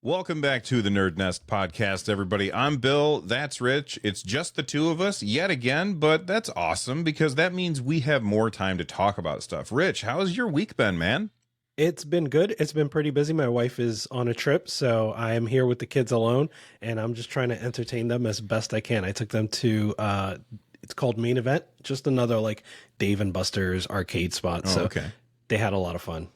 Welcome back to the NerdNest podcast, everybody. I'm Bill. That's Rich. It's just the two of us yet again, but that's awesome because that means we have more time to talk about stuff. Rich, how's your week been, man? It's been good. It's been pretty busy. My wife is on a trip, so I am here with the kids alone, and I'm just trying to entertain them as best I can. I took them to it's called Main Event, just another like Dave and Buster's arcade spot. Oh, So okay. they had a lot of fun.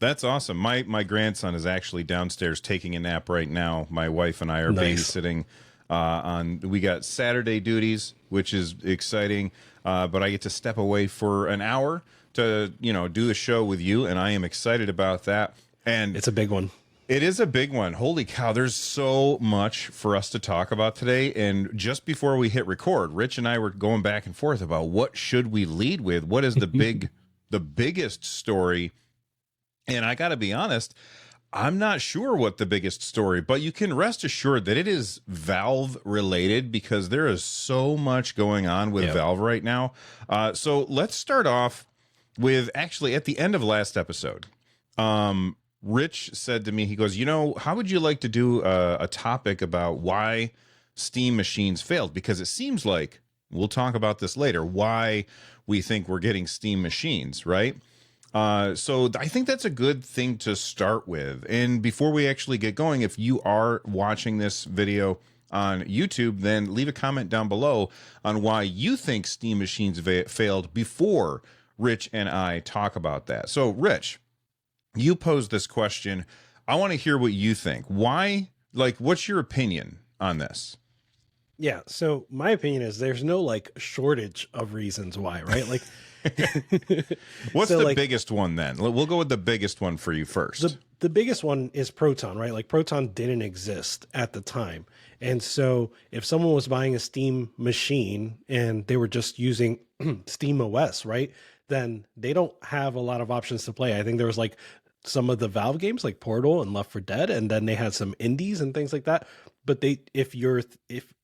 That's awesome. My grandson is actually downstairs taking a nap right now. My wife and I are Nice. babysitting we got Saturday duties, which is exciting. But I get to step away for an hour to, do a show with you, and I am excited about that. And It's a big one. it is a big one. Holy cow, there's so much for us to talk about today. And just before we hit record, Rich and I were going back and forth about what should we lead with? What is the biggest story? And I got to be honest, I'm not sure what the biggest story, but you can rest assured that it is Valve related because there is so much going on with Valve right now. So let's start off with actually at the end of last episode. Rich said to me, he goes, how would you like to do a topic about why Steam machines failed? Because it seems like, we'll talk about this later, why we think we're getting Steam machines, right? So I think that's a good thing to start with. And before we actually get going, if you are watching this video on YouTube, then leave a comment down below on why you think Steam machines failed before Rich and I talk about that. So Rich, you posed this question. I want to hear what you think. Why, what's your opinion on this? Yeah. So my opinion is there's no like shortage of reasons why, right? Like, What's so the like biggest one then? We'll go with the biggest one for you first. the biggest one is Proton, right? Like Proton didn't exist at the time. And so if someone was buying a Steam machine and they were just using Steam OS, right? Then they don't have a lot of options to play. I think there was like some of the Valve games like Portal and Left 4 Dead, and then they had some indies and things like that. But if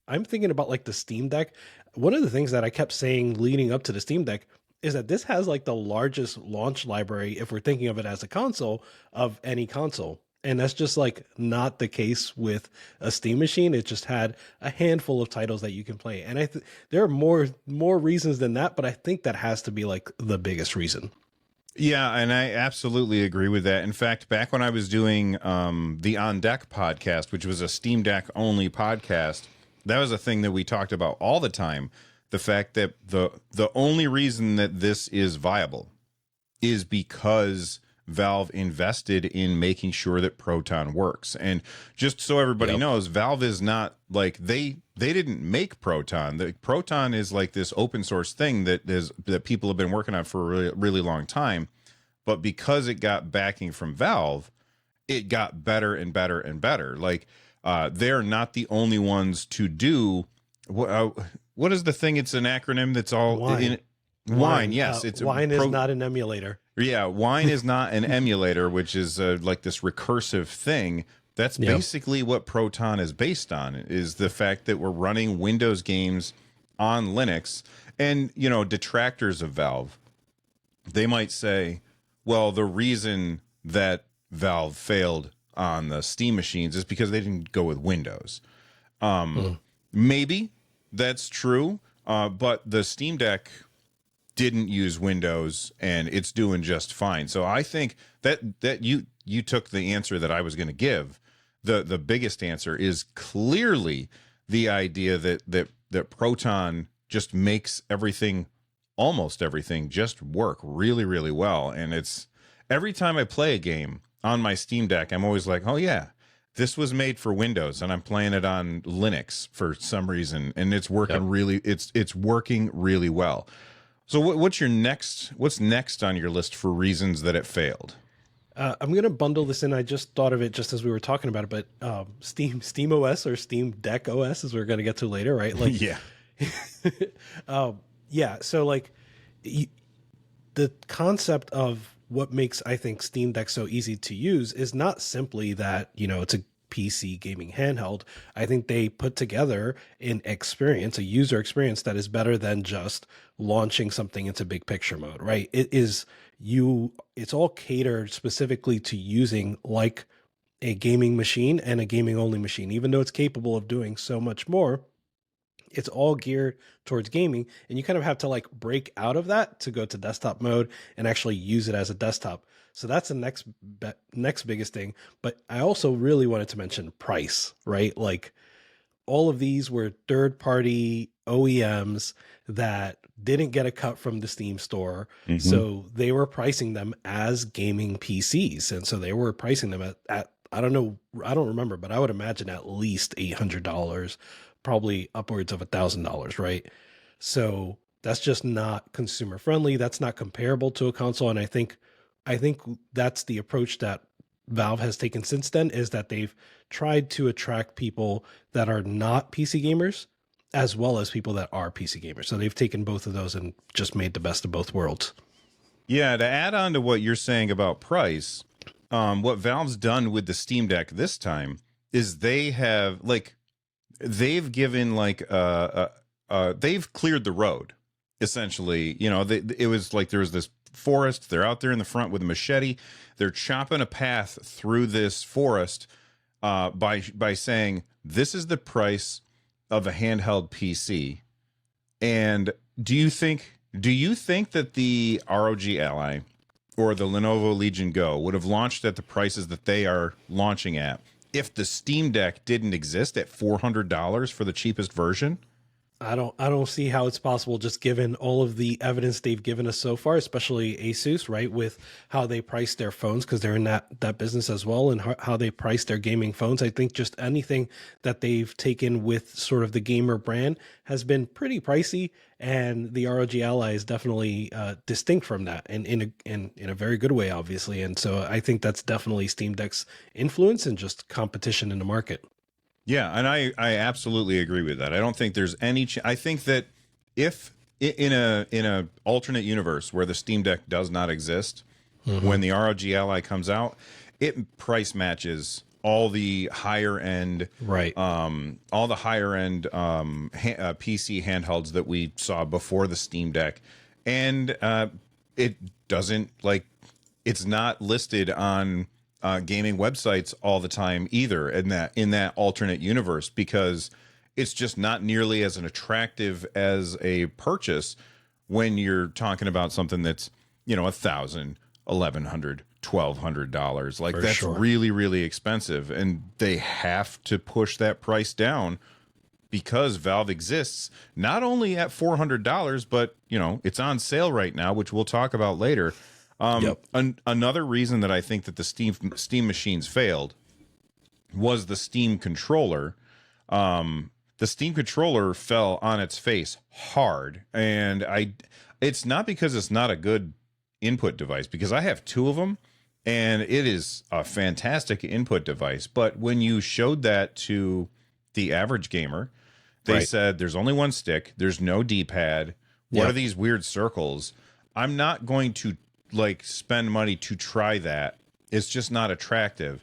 I'm thinking about like the Steam Deck, one of the things that I kept saying leading up to the Steam Deck is that this has like the largest launch library, if we're thinking of it as a console, of any console. And that's just like not the case with a Steam machine. It just had a handful of titles that you can play. And there are more reasons than that, but I think that has to be like the biggest reason. Yeah, and I absolutely agree with that. In fact, back when I was doing the On Deck podcast, which was a Steam Deck only podcast, that was a thing that we talked about all the time. The fact that the only reason that this is viable is because Valve invested in making sure that Proton works. And just so everybody knows, Valve is not like they didn't make Proton. The Proton is like this open source thing that people have been working on for a really, really long time. But because it got backing from Valve, it got better and better and better. Like they're not the only ones to do what is the thing? It's an acronym that's all Wine. Wine. Yes, it's Wine is not an emulator. Yeah, Wine is not an emulator, which is like this recursive thing. That's basically what Proton is based on, is the fact that we're running Windows games on Linux. And, detractors of Valve, they might say, well, the reason that Valve failed on the Steam machines is because they didn't go with Windows. Maybe that's true, but the Steam Deck didn't use Windows, and it's doing just fine. So I think that you took the answer that I was going to give. The biggest answer is clearly the idea that Proton just makes everything, almost everything, just work really, really well. And it's every time I play a game on my Steam Deck, I'm always like, oh yeah, this was made for Windows, and I'm playing it on Linux for some reason, and it's working it's working really well. So what's next on your list for reasons that it failed? I'm going to bundle this in. I just thought of it just as we were talking about it, but Steam OS or Steam Deck OS, as we're going to get to later, right? Like, Yeah. yeah. So like the concept of what makes, I think, Steam Deck so easy to use is not simply that, it's a PC gaming handheld. I think they put together an experience, a user experience that is better than just launching something into big picture mode, right? It's all catered specifically to using like a gaming machine and a gaming only machine. Even though it's capable of doing so much more, it's all geared towards gaming, and you kind of have to like break out of that to go to desktop mode and actually use it as a desktop. So that's the next biggest thing. But I also really wanted to mention price, right? Like all of these were third party OEMs that didn't get a cut from the Steam store. So they were pricing them as gaming PCs. And so they were pricing them at I don't know, I don't remember, but I would imagine at least $800, probably upwards of $1,000, right? So that's just not consumer friendly. That's not comparable to a console. And I think that's the approach that Valve has taken since then, is that they've tried to attract people that are not PC gamers as well as people that are PC gamers. So they've taken both of those and just made the best of both worlds. Yeah, to add on to what you're saying about price, what Valve's done with the Steam Deck this time is they've given they've cleared the road, essentially. You know, it was like there was this forest. They're out there in the front with a machete. They're chopping a path through this forest by saying, this is the price of a handheld PC. And do you think that the ROG Ally or the Lenovo Legion Go would have launched at the prices that they are launching at if the Steam Deck didn't exist at $400 for the cheapest version? I don't see how it's possible, just given all of the evidence they've given us so far, especially Asus, right, with how they price their phones, because they're in that business as well, and how they price their gaming phones. I think just anything that they've taken with sort of the gamer brand has been pretty pricey, and the ROG Ally is definitely distinct from that, and in a very good way, obviously. And so I think that's definitely Steam Deck's influence and just competition in the market. Yeah, and I absolutely agree with that. I don't think there's any. I think that if in a alternate universe where the Steam Deck does not exist, when the ROG Ally comes out, it price matches all the higher end, right? All the higher end PC handhelds that we saw before the Steam Deck, and it doesn't it's not listed on gaming websites all the time either in that alternate universe, because it's just not nearly as an attractive as a purchase when you're talking about something that's, you know, $1,000, $1,100, $1,200. Like, that's sure. really, really expensive, and they have to push that price down because Valve exists not only at $400, but, you know, it's on sale right now, which we'll talk about later. Another reason that I think that the Steam machines failed was the Steam controller. The Steam controller fell on its face hard, and it's not because it's not a good input device, because I have two of them, and it is a fantastic input device. But when you showed that to the average gamer, they said, there's only one stick, there's no D-pad. What are these weird circles? I'm not going to spend money to try that. It's just not attractive.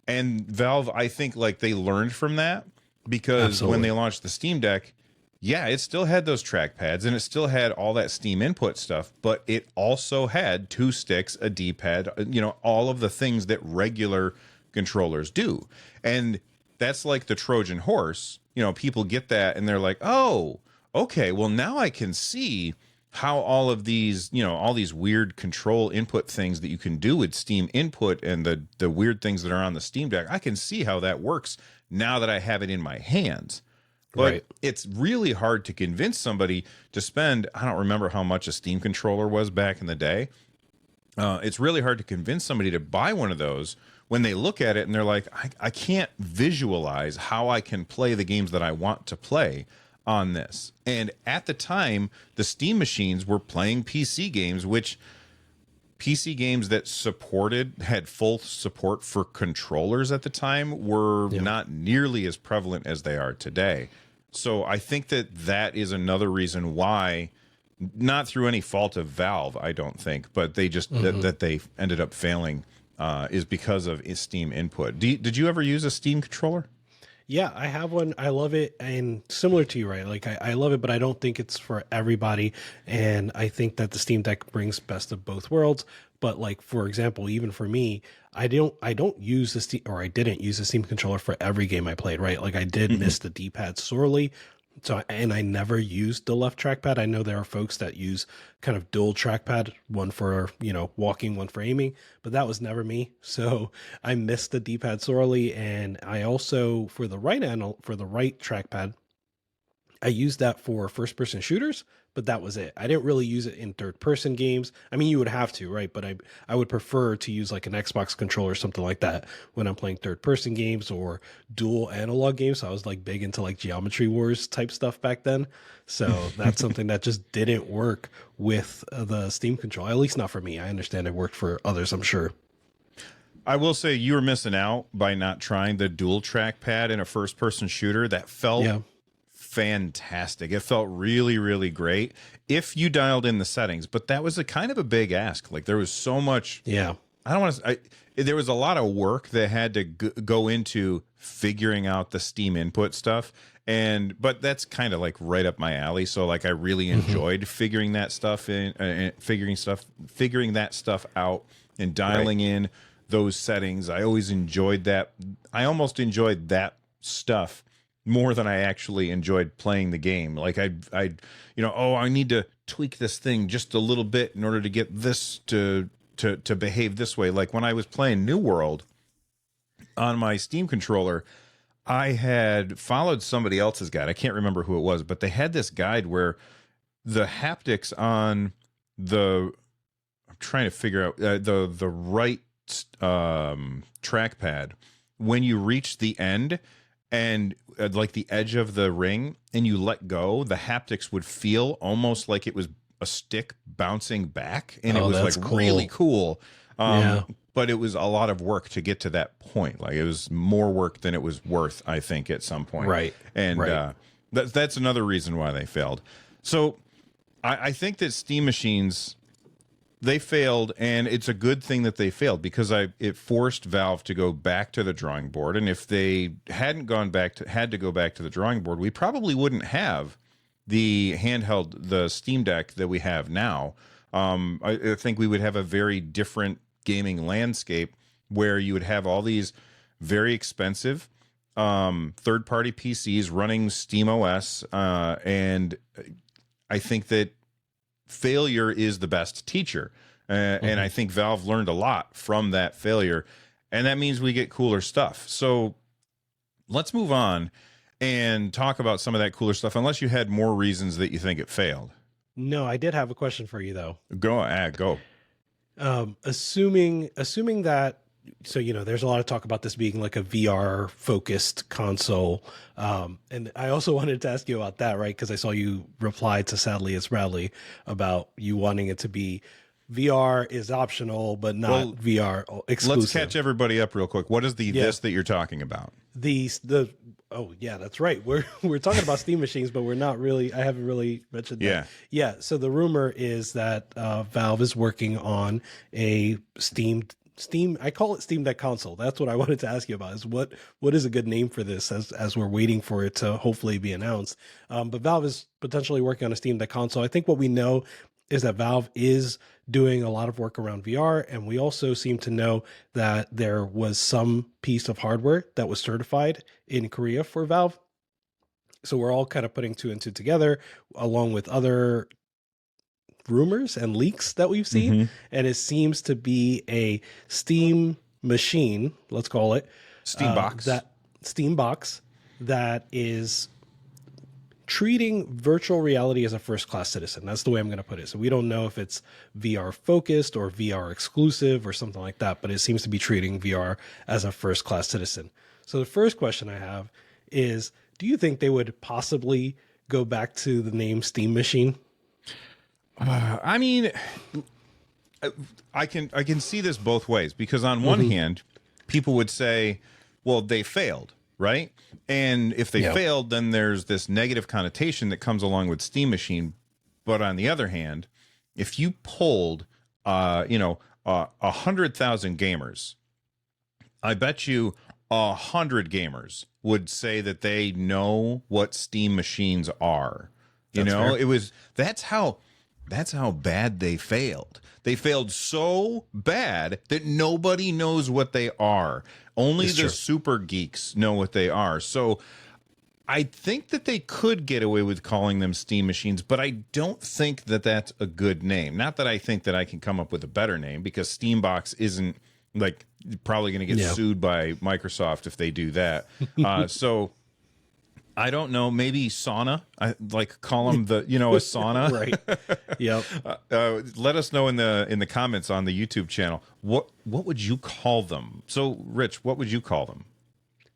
And Valve, I think, they learned from that, because when they launched the Steam Deck, yeah, it still had those trackpads and it still had all that Steam input stuff, but it also had two sticks, a D-pad, you know, all of the things that regular controllers do. And that's like the Trojan horse. You know, people get that and they're like, oh, okay, well, now I can see how all of these, you know, all these weird control input things that you can do with Steam input and the weird things that are on the Steam Deck, I can see how that works now that I have it in my hands. But it's really hard to convince somebody to spend, I don't remember how much a Steam controller was back in the day. It's really hard to convince somebody to buy one of those when they look at it and they're like, I can't visualize how I can play the games that I want to play on this. And at the time, the Steam machines were playing PC games, which PC games that had full support for controllers at the time were not nearly as prevalent as they are today. So I think that is another reason why, not through any fault of Valve, I don't think, but they just that they ended up failing is because of Steam input. Did you ever use a Steam controller? Yeah, I have one. I love it, and similar to you, right? Like I love it, but I don't think it's for everybody. And I think that the Steam Deck brings best of both worlds. But like for example, even for me, I don't use the Steam, or I didn't use the Steam controller for every game I played, right? Like I did Mhm. miss the D-pad sorely. So and I never used the left trackpad. I know there are folks that use kind of dual trackpad, one for, walking, one for aiming, but that was never me. So I missed the D-pad sorely, and I also for the right trackpad, I used that for first person shooters, but that was it. I didn't really use it in third person games. I mean, you would have to, right? But I would prefer to use like an Xbox controller or something like that when I'm playing third person games or dual analog games. So I was like big into like Geometry Wars type stuff back then. So that's something that just didn't work with the Steam control, at least not for me. I understand it worked for others, I'm sure. I will say you were missing out by not trying the dual trackpad in a first person shooter. That felt Yeah. fantastic. It felt really, really great if you dialed in the settings, but that was a kind of a big ask. Like there was so much. Yeah. I don't want to. There was a lot of work that had to go into figuring out the Steam input stuff, but that's kind of like right up my alley. So like I really Hmm. enjoyed figuring that stuff figuring that stuff out, and Right. dialing in those settings. I always enjoyed that. I almost enjoyed that stuff more than I actually enjoyed playing the game. Like oh, I need to tweak this thing just a little bit in order to get this to behave this way. Like when I was playing New World on my Steam controller, I had followed somebody else's guide. I can't remember who it was, but they had this guide where the haptics on the I'm trying to figure out the right trackpad, when you reach the end and like the edge of the ring and you let go, the haptics would feel almost like it was a stick bouncing back, and it Oh, was like that's really cool. cool. Yeah. But it was a lot of work to get to that point. Like it was more work than it was worth, I think, at some point. Right. And Right. that's another reason why they failed. So I think that Steam machines, they failed, and it's a good thing that they failed because it forced Valve to go back to the drawing board. And if they hadn't had to go back to the drawing board, we probably wouldn't have the Steam Deck that we have now. I think we would have a very different gaming landscape where you would have all these very expensive third-party PCs running Steam OS, and I think that failure is the best teacher. And Hmm. I think Valve learned a lot from that failure. And that means we get cooler stuff. So let's move on and talk about some of that cooler stuff, unless you had more reasons that you think it failed. No, I did have a question for you though. Go. Assuming that, so there's a lot of talk about this being like a VR focused console, and I also wanted to ask you about that, right? Because I saw you reply to Sadly It's Bradley about you wanting it to be VR is optional, but not Well, VR let's catch exclusive. everybody up real quick. What is Yeah, this that you're talking about? the oh yeah, that's right. We're talking about Steam machines, but we're not really. I haven't really mentioned that. Yeah. Yeah. So the rumor is that Valve is working on a Steam. I call it Steam Deck console. That's what I wanted to ask you about. Is what is a good name for this as we're waiting for it to hopefully be announced. But Valve is potentially working on a Steam Deck console. I think what we know is that Valve is doing a lot of work around VR. And we also seem to know that there was some piece of hardware that was certified in Korea for Valve. So we're all kind of putting two and two together, along with other rumors and leaks that we've seen. Mm-hmm. And it seems to be a Steam machine, let's call it, Steam box. that Steam box that is treating virtual reality as a first class citizen. That's the way I'm going to put it. So we don't know if it's VR focused or VR exclusive or something like that, but it seems to be treating VR as a first class citizen. So the first question I have is, do you think they would possibly go back to the name Steam Machine? I mean, I can see this both ways, because on one Hmm. hand, people would say, well, they failed, right? And if they Yeah. failed, then there's this negative connotation that comes along with Steam Machine. But on the other hand, if you polled 100,000 gamers, I bet you 100 gamers would say that they know what Steam machines are. You That's know, fair. it was that's how bad they failed. They failed so bad that nobody knows what they are. Only It's the true. super geeks know what they are. So I think that they could get away with calling them Steam machines, but I don't think that that's a good name. Not that I think that I can come up with a better name, because Steambox isn't like probably going to get Yeah. sued by Microsoft if they do that. So I don't know. Maybe sauna. I like call them a sauna. Right. Yep. Let us know in the comments on the YouTube channel. What would you call them? So, Rich, what would you call them?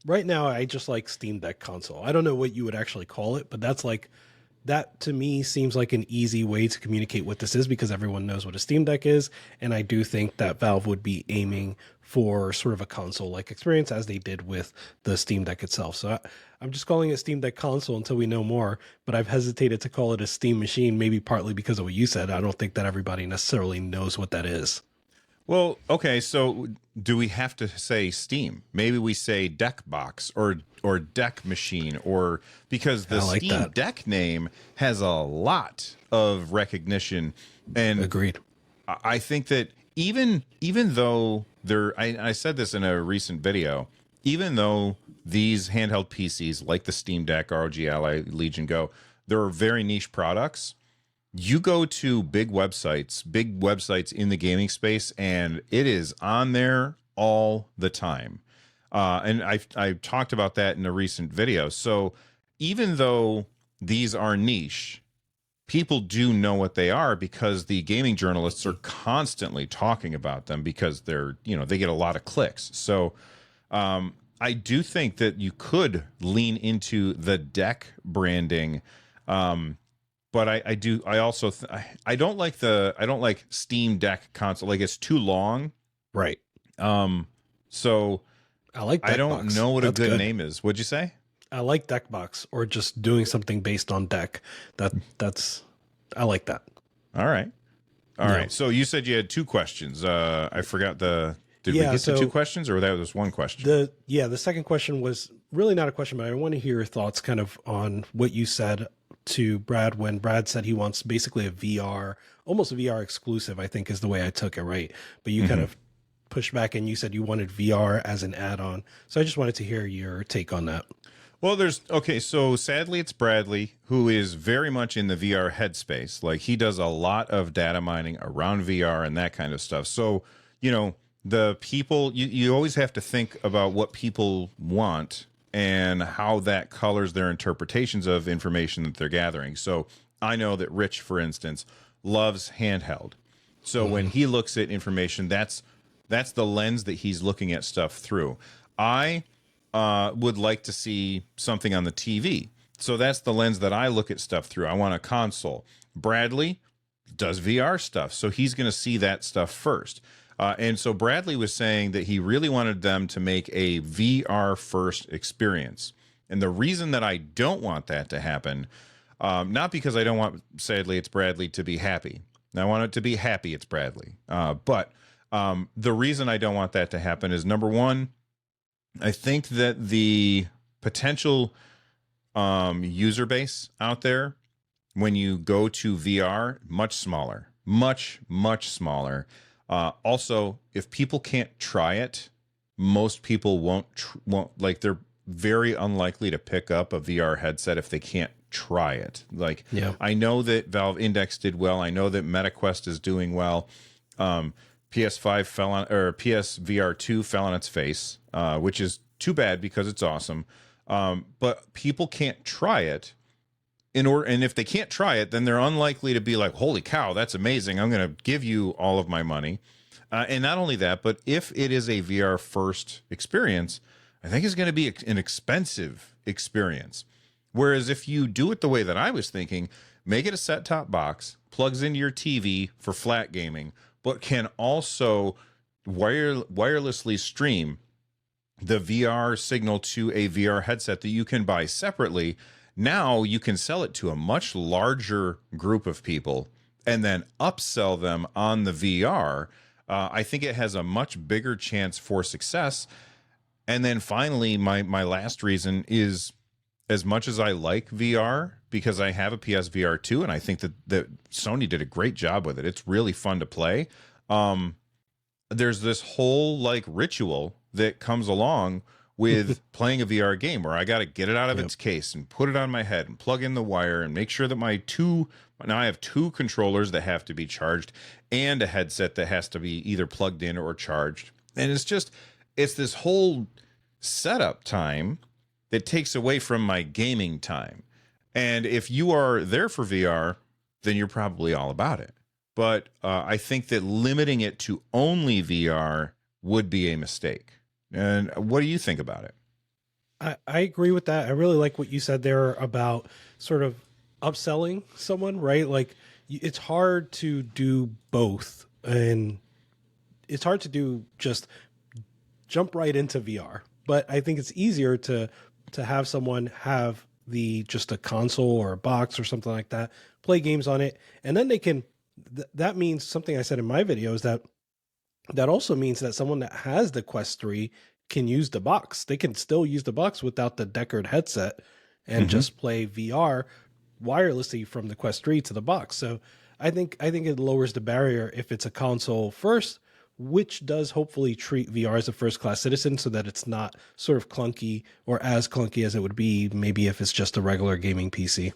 Right now, I just like Steam Deck console. I don't know what you would actually call it, but that to me seems like an easy way to communicate what this is, because everyone knows what a Steam Deck is. And I do think that Valve would be aiming for sort of a console-like experience as they did with the Steam Deck itself. So I'm just calling it Steam Deck console until we know more, but I've hesitated to call it a Steam machine, maybe partly because of what you said. I don't think that everybody necessarily knows what that is. Well, okay, so do we have to say Steam? Maybe we say Deck Box or Deck Machine, or because the like Steam that. Deck name has a lot of recognition, and Agreed. I think that even though I said this in a recent video, even though these handheld PCs like the Steam Deck, ROG Ally, Legion Go, they're very niche products. You go to big websites in the gaming space, and it is on there all the time. And I've talked about that in a recent video. So even though these are niche, people do know what they are because the gaming journalists are constantly talking about them, because they get a lot of clicks. So I do think that you could lean into the Deck branding. But I don't like Steam Deck console. Like, it's too long. Right. So I like I don't Deckbox. know what That's a good good. name is. What'd you say? I like Deckbox, or just doing something based on deck. I like that. All right. All Yeah. right. So you said you had two questions. I forgot did we Yeah, get so to two questions, or that was one question? The second question was really not a question, but I want to hear your thoughts kind of on what you said to Brad when Brad said he wants basically a VR, almost a VR exclusive, I think is the way I took it, right? But you kind of pushed back and you said you wanted VR as an add-on. So I just wanted to hear your take on that. Well, so sadly it's Bradley, who is very much in the VR headspace. Like, he does a lot of data mining around VR and that kind of stuff. So, the people, you always have to think about what people want and how that colors their interpretations of information that they're gathering. So I know that Rich, for instance, loves handheld. So when he looks at information, that's the lens that he's looking at stuff through. I would like to see something on the TV. So that's the lens that I look at stuff through. I want a console. Bradley does VR stuff, so he's going to see that stuff first. And so Bradley was saying that he really wanted them to make a VR first experience. And the reason that I don't want that to happen, not because I don't want, sadly, it's Bradley to be happy. I want it to be happy, it's Bradley. But the reason I don't want that to happen is, number one, I think that the potential user base out there, when you go to VR, much smaller, much smaller. Also, if people can't try it, most people won't like, they're very unlikely to pick up a VR headset if they can't try it. Like, Yeah. I know that Valve Index did well. I know that MetaQuest is doing well. PSVR 2 fell on its face, which is too bad because it's awesome. But people can't try it and if they can't try it, then they're unlikely to be like, holy cow, that's amazing, I'm going to give you all of my money. And not only that, but if it is a VR first experience, I think it's going to be an expensive experience. Whereas if you do it the way that I was thinking, make it a set-top box, plugs into your TV for flat gaming, but can also wirelessly stream the VR signal to a VR headset that you can buy separately. Now you can sell it to a much larger group of people and then upsell them on the VR. I think it has a much bigger chance for success. And then finally, my last reason is, as much as I like VR, because I have a PSVR 2, and I think that Sony did a great job with it. It's really fun to play. There's this whole like ritual that comes along with playing a VR game where I got to get it out of its case and put it on my head and plug in the wire and make sure that now I have two controllers that have to be charged and a headset that has to be either plugged in or charged. And it's this whole setup time that takes away from my gaming time. And if you are there for VR, then you're probably all about it. But I think that limiting it to only VR would be a mistake. And what do you think about it? I agree with that. I really like what you said there about sort of upselling someone, right? Like it's hard to do both, and it's hard to do just jump right into VR. But I think it's easier to have someone have just a console or a box or something like that, play games on it, and then they can. That means something I said in my video is that also means that someone that has the Quest 3 can use the box. They can still use the box without the Deckard headset and just play VR wirelessly from the Quest 3 to the box. So I think it lowers the barrier if it's a console first, which does hopefully treat VR as a first-class citizen so that it's not sort of clunky or as clunky as it would be maybe if it's just a regular gaming PC.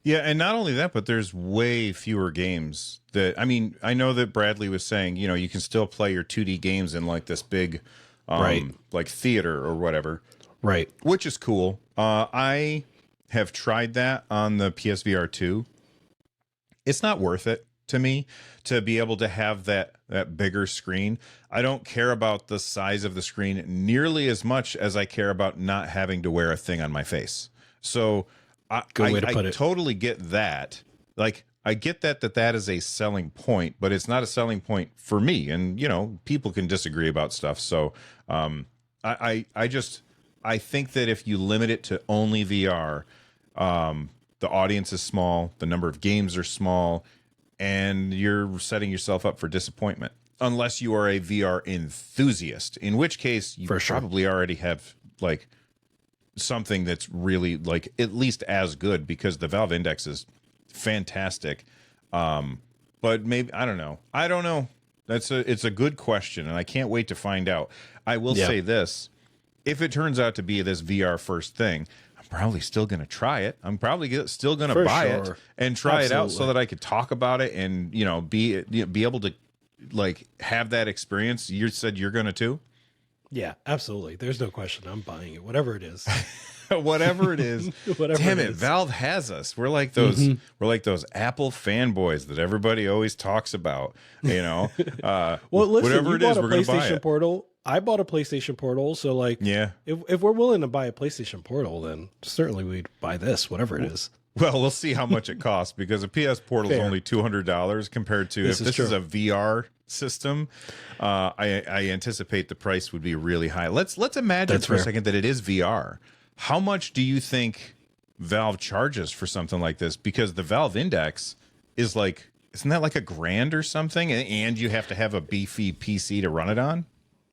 Yeah, and not only that, but there's way fewer games that, I mean, I know that Bradley was saying, you can still play your 2D games in like this big, like theater or whatever. Right. Which is cool. I have tried that on the PSVR 2. It's not worth it to me to be able to have that bigger screen. I don't care about the size of the screen nearly as much as I care about not having to wear a thing on my face. So I totally get that. Like, I get that is a selling point, but it's not a selling point for me. And, people can disagree about stuff. So I think that if you limit it to only VR, the audience is small, the number of games are small, and you're setting yourself up for disappointment. Unless you are a VR enthusiast, in which case you probably already have like something that's really like at least as good, because the Valve Index is fantastic. But maybe I don't know. It's a good question, and I can't wait to find out. I will say this: if it turns out to be this VR first thing, I'm probably still going to try it. I'm probably still going to buy it and try it out so that I could talk about it and be able to like have that experience. You said you're going to too. Yeah, absolutely. There's no question. I'm buying it, whatever it is. Whatever it is. Damn it, Valve has us. We're like those Apple fanboys that everybody always talks about, Well, listen, whatever it is, we're going to buy it. Portal. I bought a PlayStation Portal, so like if we're willing to buy a PlayStation Portal, then certainly we'd buy this, whatever it is. Well, we'll see how much it costs, because a PS Portal is only $200 compared to if this is a VR system. I anticipate the price would be really high. Let's imagine for a second that it is VR. How much do you think Valve charges for something like this? Because the Valve Index is like, isn't that like $1,000 or something? And you have to have a beefy PC to run it on.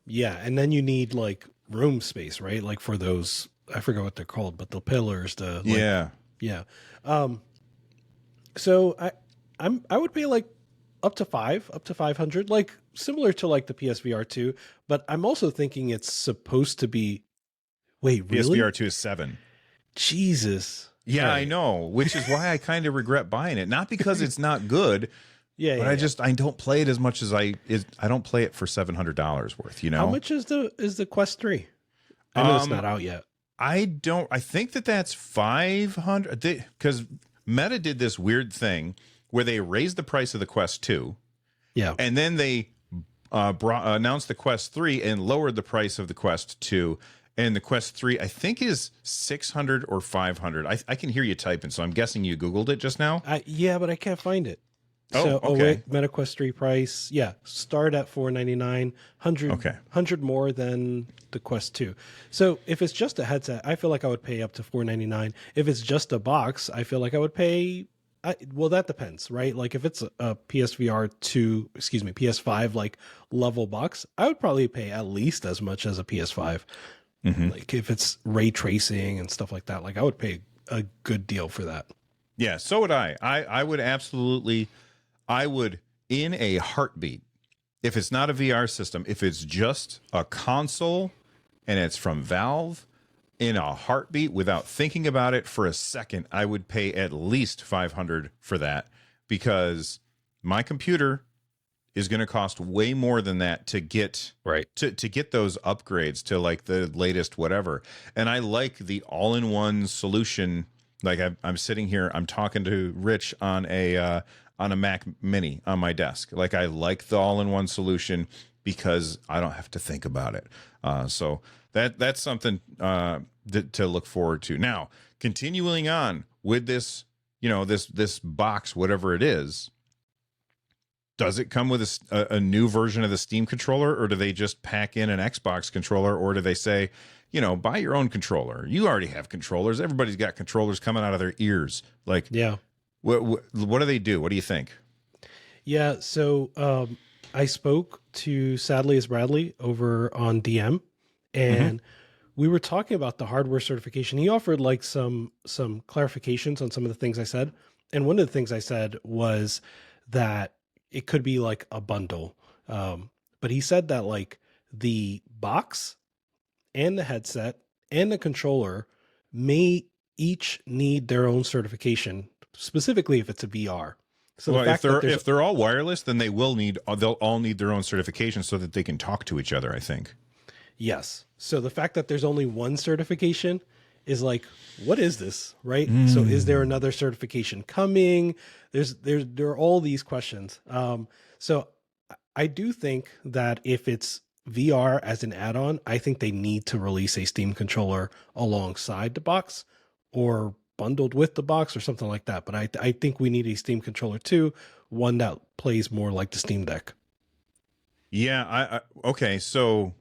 Yeah, and then you need like room space, right? Like for those, I forget what they're called, but the pillars. Yeah. So I would pay like up to 500, like similar to like the PSVR 2, but I'm also thinking it's supposed to be. Wait, really? PSVR 2 is $7. Jesus. Yeah, right. I know, which is why I kind of regret buying it. Not because it's not good. But I don't play it as much as I don't play it for $700 worth, How much is the Quest 3? I know it's not out yet. I think that's 500, because Meta did this weird thing where they raised the price of the Quest 2. Yeah. And then they announced the Quest 3 and lowered the price of the Quest 2. And the Quest 3, I think, is $600 or $500. I can hear you typing, so I'm guessing you Googled it just now. Yeah, but I can't find it. Okay. Oh, wait, Meta Quest 3 price. Yeah, start at $499, 100 more than the Quest 2. So if it's just a headset, I feel like I would pay up to $499. If it's just a box, I feel like I would pay well, that depends, right? Like if it's a PSVR 2, excuse me, PS5 like level box, I would probably pay at least as much as a PS5. Mm-hmm. Like if it's ray tracing and stuff like that, like I would pay a good deal for that. Yeah, so would I. I would absolutely, I would in a heartbeat. If it's not a VR system, if it's just a console and it's from Valve, in a heartbeat, without thinking about it for a second, I would pay at least $500 for that, because my computer is going to cost way more than that to get Right. to get those upgrades to like the latest whatever. And I like the all-in-one solution. Like I'm sitting here, I'm talking to Rich on a Mac Mini on my desk. Like I like the all-in-one solution because I don't have to think about it. So that's something to look forward to. Now, continuing on with this, this box, whatever it is. Does it come with a new version of the Steam controller, or do they just pack in an Xbox controller, or do they say, buy your own controller? You already have controllers. Everybody's got controllers coming out of their ears. Like, Yeah. what do they do? What do you think? Yeah. So I spoke to Sadly as Bradley over on DM, and we were talking about the hardware certification. He offered like some clarifications on some of the things I said. And one of the things I said was that it could be like a bundle. But he said that like the box and the headset and the controller may each need their own certification, specifically if it's a VR. So well, if they're all wireless, then they'll all need their own certification so that they can talk to each other, I think. Yes. So the fact that there's only one certification is like, what is this? Right. So is there another certification coming? There are all these questions. So I do think that if it's VR as an add-on, I think they need to release a Steam controller alongside the box or bundled with the box or something like that. But I think we need a Steam controller too, one that plays more like the Steam Deck. Yeah. Okay. So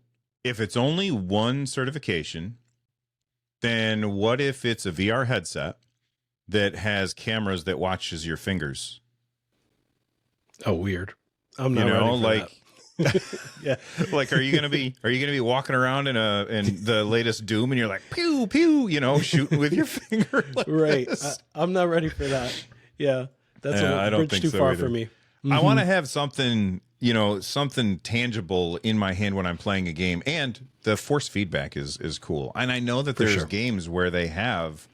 if it's only one certification, then what if it's a VR headset that has cameras that watches your fingers? Oh, weird. I'm not ready for like that. Yeah. Like, are you gonna be walking around in the latest Doom and you're like pew pew, shooting with your finger? Like right. this? I'm not ready for that. Yeah, that's I a don't bridge think too so far either. for me. I want to have something, something tangible in my hand when I'm playing a game, and the force feedback is cool. And I know that there's games where they have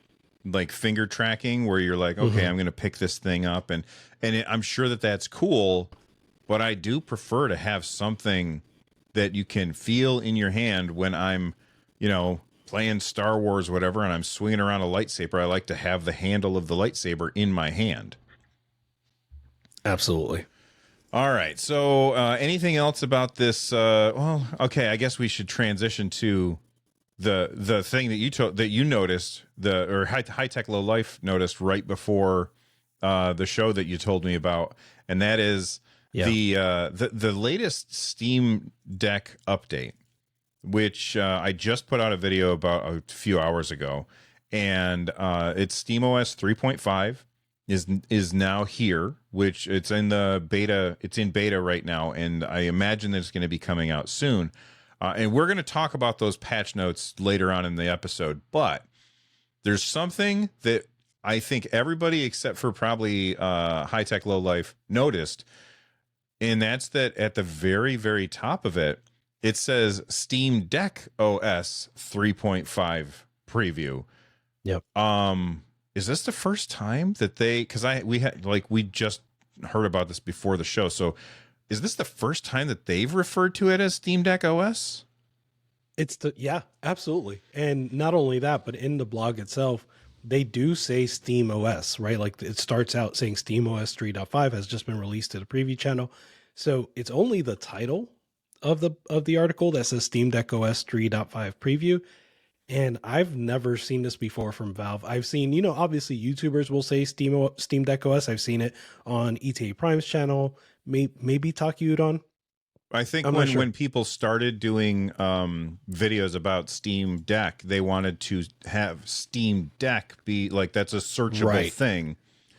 like finger tracking where you're like, okay, I'm going to pick this thing up, and I'm sure that that's cool, but I do prefer to have something that you can feel in your hand when I'm, playing Star Wars, whatever, and I'm swinging around a lightsaber. I like to have the handle of the lightsaber in my hand. Absolutely. All right. So anything else about this? Well, okay. I guess we should transition to the thing that you noticed, or high tech low life noticed right before the show that you told me about, and that is the latest Steam Deck update, which I just put out a video about a few hours ago, and it's SteamOS 3.5 is now here, which it's in the beta. It's in beta right now, and I imagine that it's going to be coming out soon. And we're going to talk about those patch notes later on in the episode. But there's something that I think everybody except for probably High Tech Low Life noticed, and that's that at the very, very top of it, it says Steam Deck OS 3.5 preview. Yep. Is this the first time that we just heard about this before the show? So is this the first time that they've referred to it as Steam Deck OS? Yeah, absolutely. And not only that, but in the blog itself, they do say Steam OS, right? Like it starts out saying Steam OS 3.5 has just been released to the preview channel. So it's only the title of the article that says Steam Deck OS 3.5 preview. And I've never seen this before from Valve. I've seen, obviously YouTubers will say Steam Deck OS. I've seen it on ETA Prime's channel, maybe Takuyudon. I think when people started doing videos about Steam Deck, they wanted to have Steam Deck be like, that's a searchable thing.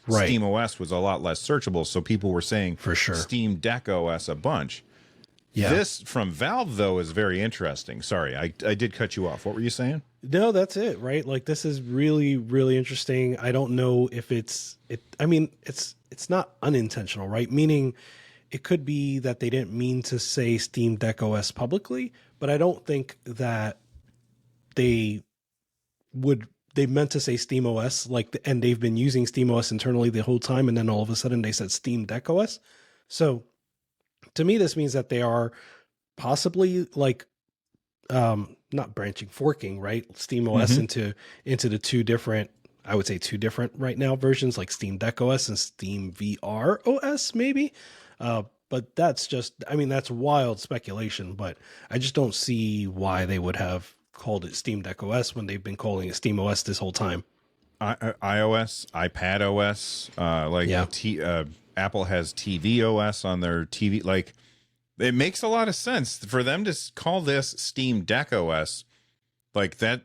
Right. Steam OS was a lot less searchable, so people were saying For sure. Steam Deck OS a bunch. Yeah. This from Valve, though, is very interesting. Sorry, I did cut you off. What were you saying? No, that's it, right? Like this is really, really interesting. I don't know if I mean, it's not unintentional, right? Meaning it could be that they didn't mean to say Steam Deck OS publicly, but I don't think that they they meant to say Steam OS, and they've been using Steam OS internally the whole time, and then all of a sudden they said Steam Deck OS. So to me, this means that they are possibly not forking, right? Steam OS into the two different, I would say two different right now versions, like Steam Deck OS and Steam VR OS, maybe. But that's just, I mean, that's wild speculation, but I just don't see why they would have called it Steam Deck OS when they've been calling it Steam OS this whole time. iOS, iPad OS, Apple has TV OS on their TV. Like, it makes a lot of sense for them to call this Steam Deck OS. Like that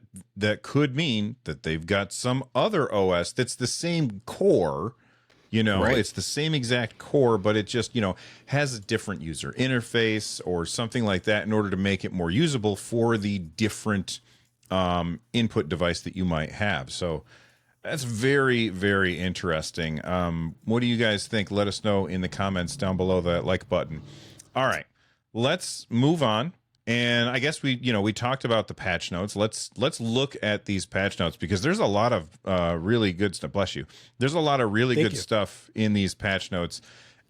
could mean that they've got some other OS that's the same core. Right. It's the same exact core, but it just, has a different user interface or something like that in order to make it more usable for the different input device that you might have. So that's very, very interesting. What do you guys think? Let us know in the comments down below that like button. All right, let's move on. And I guess we talked about the patch notes. Let's look at these patch notes because there's a lot of really good stuff. Bless you. There's a lot of really good stuff in these patch notes.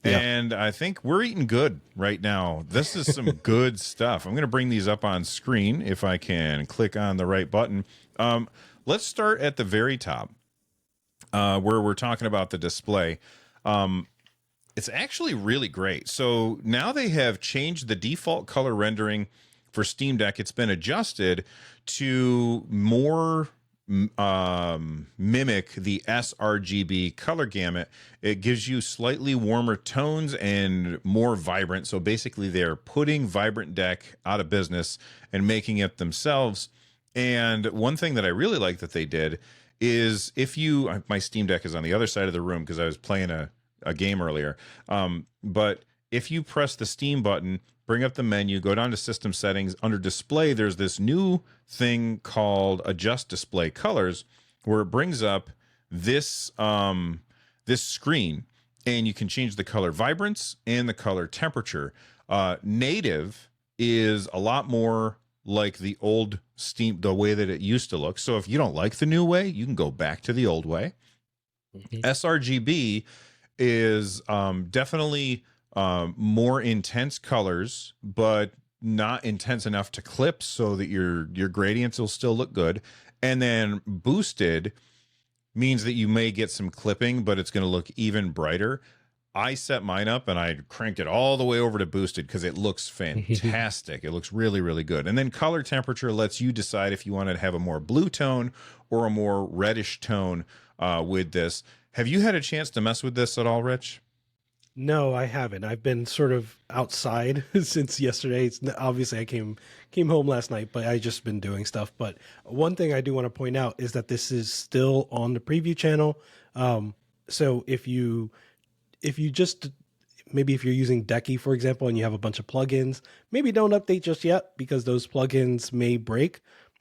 Yeah. And I think we're eating good right now. This is some good stuff. I'm going to bring these up on screen if I can click on the right button. Let's start at the very top where we're talking about the display. It's actually really great. So now they have changed the default color rendering for Steam Deck. It's been adjusted to more mimic the sRGB color gamut. It gives you slightly warmer tones and more vibrant. So basically they're putting Vibrant Deck out of business and making it themselves. And one thing that I really like that they did is my Steam Deck is on the other side of the room because I was playing a game earlier. But if you press the Steam button, bring up the menu, go down to system settings, under display, there's this new thing called adjust display colors, where it brings up this screen and you can change the color vibrance and the color temperature. Native is a lot more like the old Steam, the way that it used to look. So if you don't like the new way, you can go back to the old way. sRGB is definitely more intense colors, but not intense enough to clip so that your gradients will still look good. And then boosted means that you may get some clipping, but it's going to look even brighter. I set mine up and I cranked it all the way over to boosted because it looks fantastic. It looks really, really good. And then color temperature lets you decide if you want to have a more blue tone or a more reddish tone with this. Have you had a chance to mess with this at all, Rich? No, I haven't. I've been sort of outside since yesterday. Obviously I came home last night, but I just been doing stuff. But one thing I do want to point out is that this is still on the preview channel. So if you just, maybe if you're using Decky, for example, and you have a bunch of plugins, maybe don't update just yet because those plugins may break.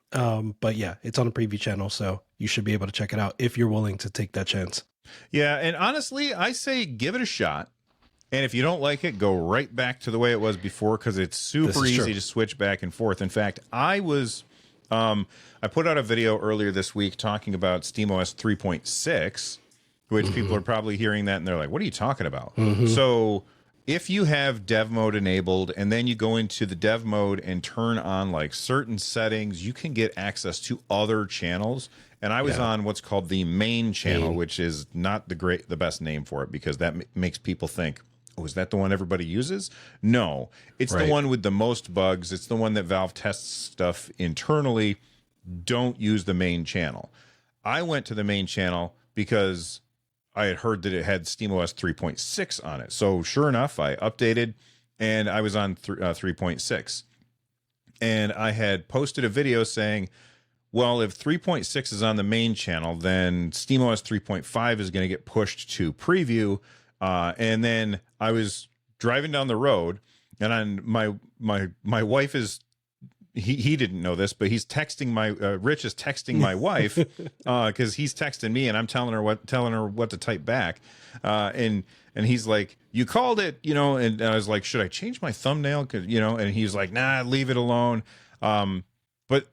But yeah, it's on the preview channel, so you should be able to check it out if you're willing to take that chance. Yeah, and honestly, I say give it a shot. And if you don't like it, go right back to the way it was before because it's super easy to switch back and forth. In fact, I put out a video earlier this week talking about SteamOS 3.6, which people are probably hearing that and they're like, what are you talking about? So if you have dev mode enabled and then you go into the dev mode and turn on like certain settings, you can get access to other channels. And I was on what's called the main channel, which is not the best name for it because that makes people think, oh, is that the one everybody uses? No, it's the one with the most bugs. It's the one that Valve tests stuff internally. Don't use the main channel. I went to the main channel because I had heard that it had SteamOS 3.6 on it. So sure enough, I updated and I was on 3.6. And I had posted a video saying, well, if 3.6 is on the main channel, then SteamOS 3.5 is going to get pushed to preview. And then I was driving down the road, and my wife is he didn't know this, but he's texting Rich is texting my wife because he's texting me, and I'm telling her what to type back, and he's like, "You called it," and I was like, "Should I change my thumbnail?" 'Cause, and he's like, "Nah, leave it alone." But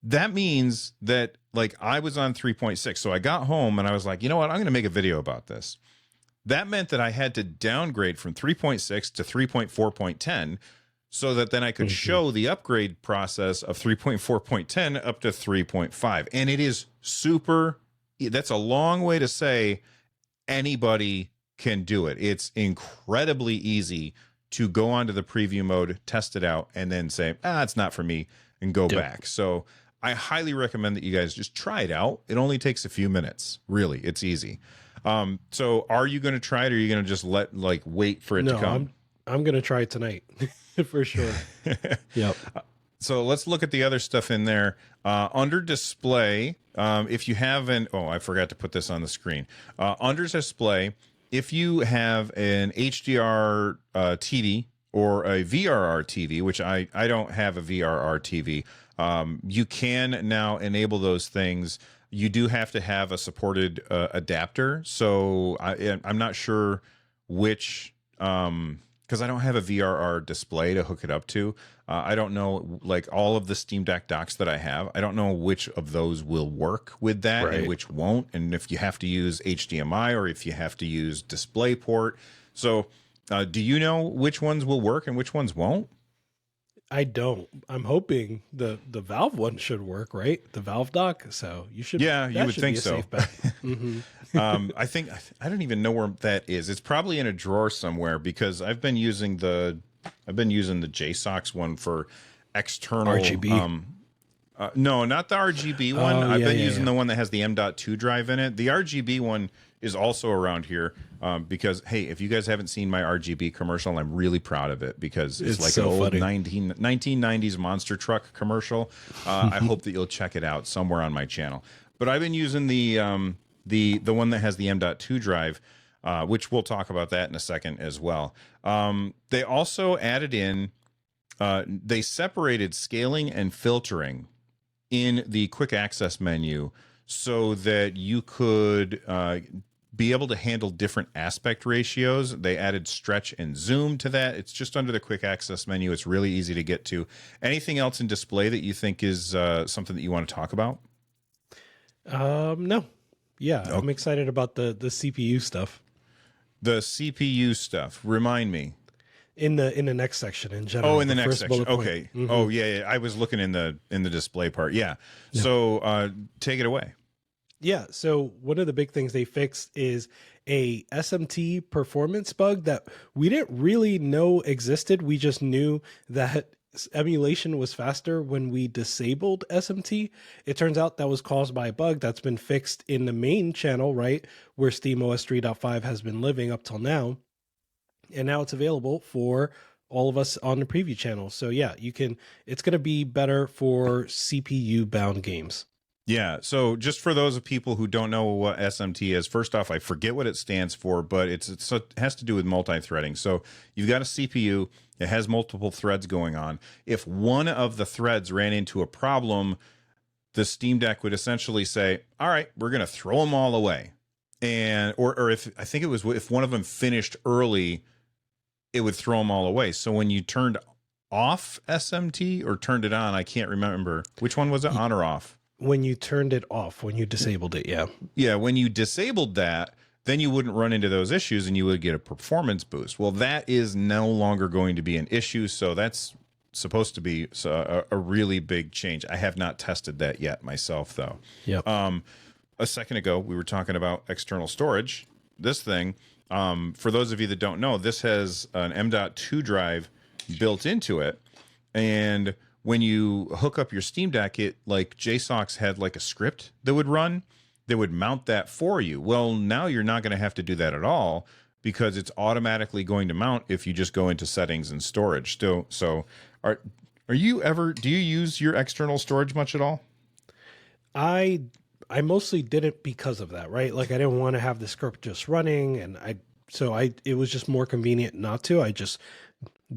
that means that like I was on 3.6, so I got home and I was like, you know what, I'm going to make a video about this. That meant that I had to downgrade from 3.6 to 3.4.10 so that then I could show the upgrade process of 3.4.10 up to 3.5. And it is that's a long way to say anybody can do it. It's incredibly easy to go onto the preview mode, test it out, and then say, it's not for me, and go back. So I highly recommend that you guys just try it out. It only takes a few minutes. Really, it's easy. So are you going to try it, or are you going to just wait for it to come? I'm going to try it tonight for sure. Yep. So let's look at the other stuff in there. Under display, if you haven't, I forgot to put this on the screen. Under display, if you have an HDR TV or a VRR TV, which I don't have a VRR TV, you can now enable those things. You do have to have a supported adapter. So I'm not sure which, because I don't have a VRR display to hook it up to. I don't know, like all of the Steam Deck docks that I have, I don't know which of those will work with that and which won't. And if you have to use HDMI or if you have to use DisplayPort. So do you know which ones will work and which ones won't? I don't. I'm hoping the Valve one should work, right? The Valve dock. So you should. Yeah, you would think so. I don't even know where that is. It's probably in a drawer somewhere because I've been using the JSOX one for external RGB. No, not the RGB one. I've been using the one that has the M.2 drive in it. The RGB one is also around here because, hey, if you guys haven't seen my RGB commercial, I'm really proud of it because it's like so an old 1990s monster truck commercial. I hope that you'll check it out somewhere on my channel. But I've been using the one that has the M.2 drive, which we'll talk about that in a second as well. They also added in, they separated scaling and filtering in the quick access menu so that you could be able to handle different aspect ratios. They added stretch and zoom to that. It's just under the quick access menu. It's really easy to get to. Anything else in display that you think is something that you want to talk about? No. Yeah, okay. I'm excited about the CPU stuff. The CPU stuff. Remind me. In the next section in general. Oh, in the next section. Okay. Mm-hmm. Oh, yeah. I was looking in the display part. Yeah. So take it away. Yeah. So one of the big things they fixed is a SMT performance bug that we didn't really know existed. We just knew that emulation was faster when we disabled SMT. It turns out that was caused by a bug that's been fixed in the main channel, right, where SteamOS 3.5 has been living up till now. And now it's available for all of us on the preview channel. So yeah, it's going to be better for CPU bound games. Yeah. So just for those of people who don't know what SMT is, first off, I forget what it stands for, but it has to do with multi-threading. So you've got a CPU, it has multiple threads going on. If one of the threads ran into a problem, the Steam Deck would essentially say, all right, we're going to throw them all away. And, or if I think it was, if one of them finished early, it would throw them all away. So when you turned off SMT or turned it on, I can't remember. Which one was it, on or off? When you turned it off, when you disabled it, yeah. Yeah, when you disabled that, then you wouldn't run into those issues and you would get a performance boost. Well, that is no longer going to be an issue, so that's supposed to be a really big change. I have not tested that yet myself, though. Yep. A second ago, we were talking about external storage. This thing, for those of you that don't know, this has an M.2 drive built into it, and when you hook up your Steam Deck, it like JSOX had like a script that would run, that would mount that for you. Well, now you're not going to have to do that at all because it's automatically going to mount if you just go into settings and storage. So do you use your external storage much at all? I I mostly did it because of that, right? Like I didn't want to have the script just running, and it was just more convenient not to. I just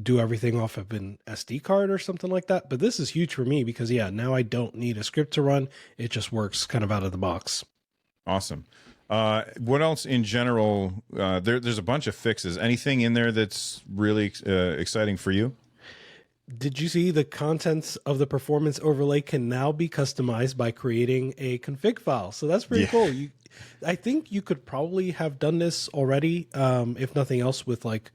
do everything off of an SD card or something like that. But this is huge for me because yeah, now I don't need a script to run. It just works kind of out of the box. Awesome. What else in general? There's a bunch of fixes. Anything in there that's really exciting for you? Did you see the contents of the performance overlay can now be customized by creating a config file? So that's pretty cool. I think you could probably have done this already, if nothing else, with like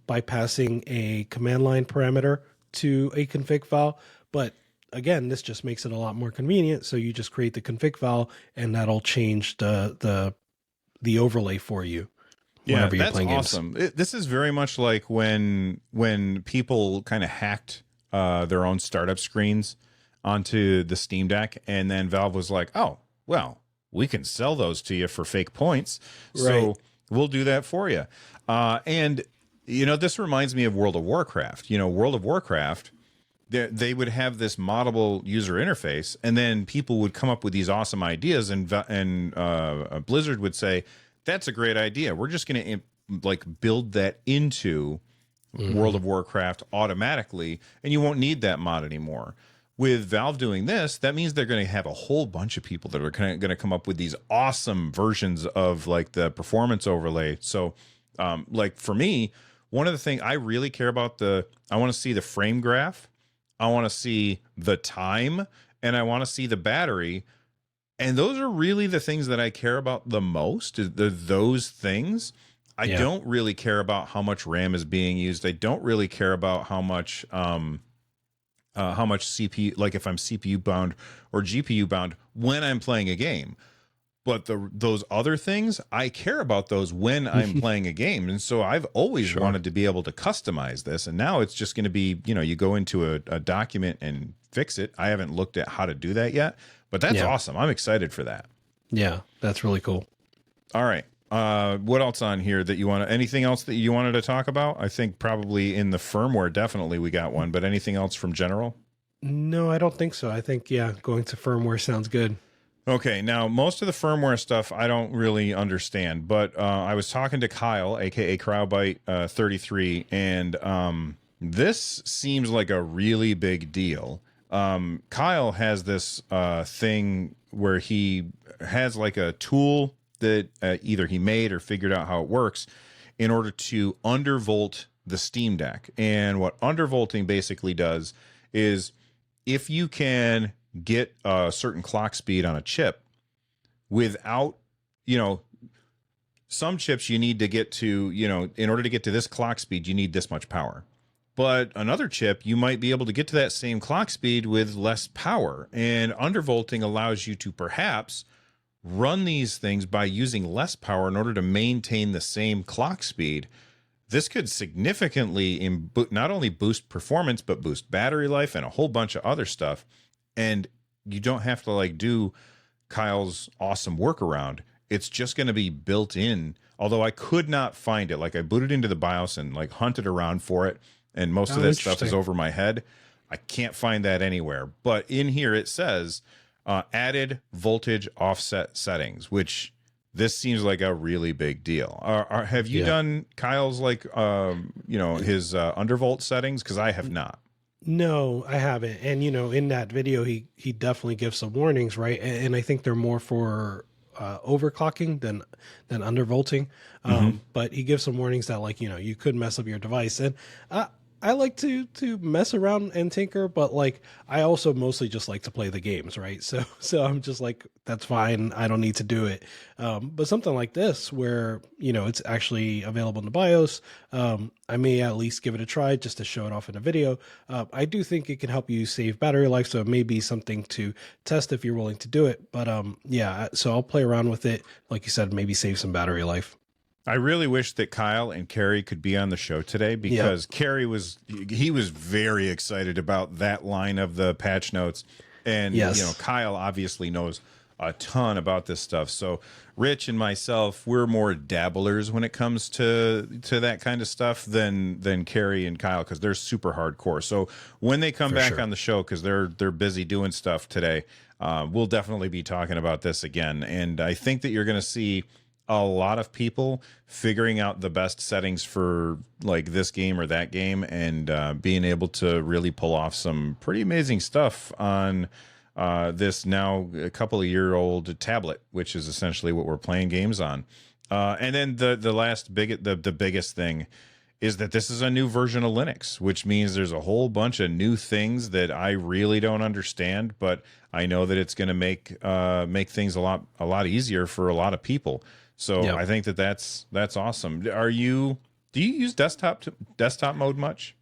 bypassing a command line parameter to a config file. But again, this just makes it a lot more convenient. So you just create the config file, and that'll change the overlay for you. Yeah, that's awesome. This is very much like when people kind of hacked their own startup screens onto the Steam Deck, and then Valve was like, "Oh, well, we can sell those to you for fake points, so we'll do that for you." And this reminds me of World of Warcraft. World of Warcraft, they would have this moddable user interface, and then people would come up with these awesome ideas, and Blizzard would say, "That's a great idea. We're just going to build that into World of Warcraft automatically, and you won't need that mod anymore." With Valve doing this, that means they're going to have a whole bunch of people that are going to come up with these awesome versions of like the performance overlay. So, for me, one of the things I really care about, I want to see the frame graph, I want to see the time, and I want to see the battery. And those are really the things that I care about the most, those things. I don't really care about how much RAM is being used. I don't really care about how much CPU, like if I'm CPU bound or GPU bound when I'm playing a game. But those other things, I care about those when I'm playing a game. And so I've always wanted to be able to customize this. And now it's just going to be, you go into a document and fix it. I haven't looked at how to do that yet. But that's awesome. I'm excited for that. Yeah, that's really cool. All right. What else on here that you want to, anything else that you wanted to talk about? I think probably in the firmware, definitely we got one, but anything else from general? No, I don't think so. I think, going to firmware sounds good. Okay. Now, most of the firmware stuff I don't really understand, but I was talking to Kyle, aka Crowbite 33, and this seems like a really big deal. Kyle has this thing where he has like a tool that either he made or figured out how it works in order to undervolt the Steam Deck. And what undervolting basically does is if you can get a certain clock speed on a chip without, some chips you need to get to, in order to get to this clock speed, you need this much power. But another chip, you might be able to get to that same clock speed with less power. And undervolting allows you to perhaps run these things by using less power in order to maintain the same clock speed. This could significantly not only boost performance, but boost battery life and a whole bunch of other stuff. And you don't have to do Kyle's awesome workaround. It's just going to be built in. Although I could not find it. I booted into the BIOS and hunted around for it. And most of that stuff is over my head. I can't find that anywhere. But in here it says added voltage offset settings, which this seems like a really big deal. Have you done Kyle's his undervolt settings? Because I have not. No, I haven't. And in that video, he definitely gives some warnings, right? And I think they're more for overclocking than undervolting. But he gives some warnings that you could mess up your device. And I like to mess around and tinker, but I also mostly just like to play the games, right? So I'm just that's fine. I don't need to do it. But something like this where, it's actually available in the BIOS, I may at least give it a try just to show it off in a video. I do think it can help you save battery life. So it may be something to test if you're willing to do it. But so I'll play around with it. Like you said, maybe save some battery life. I really wish that Kyle and Carrie could be on the show today because Carrie was very excited about that line of the patch notes. And, Kyle obviously knows a ton about this stuff. So Rich and myself, we're more dabblers when it comes to that kind of stuff than Carrie and Kyle, because they're super hardcore. So when they come For back sure. on the show, because they're busy doing stuff today, we'll definitely be talking about this again. And I think that you're going to see a lot of people figuring out the best settings for like this game or that game, and being able to really pull off some pretty amazing stuff on this now a couple of year old tablet, which is essentially what we're playing games on. And then the biggest thing is that this is a new version of Linux, which means there's a whole bunch of new things that I really don't understand, but I know that it's going to make things a lot easier for a lot of people. So Yep. I think that's awesome. Do you use desktop mode much?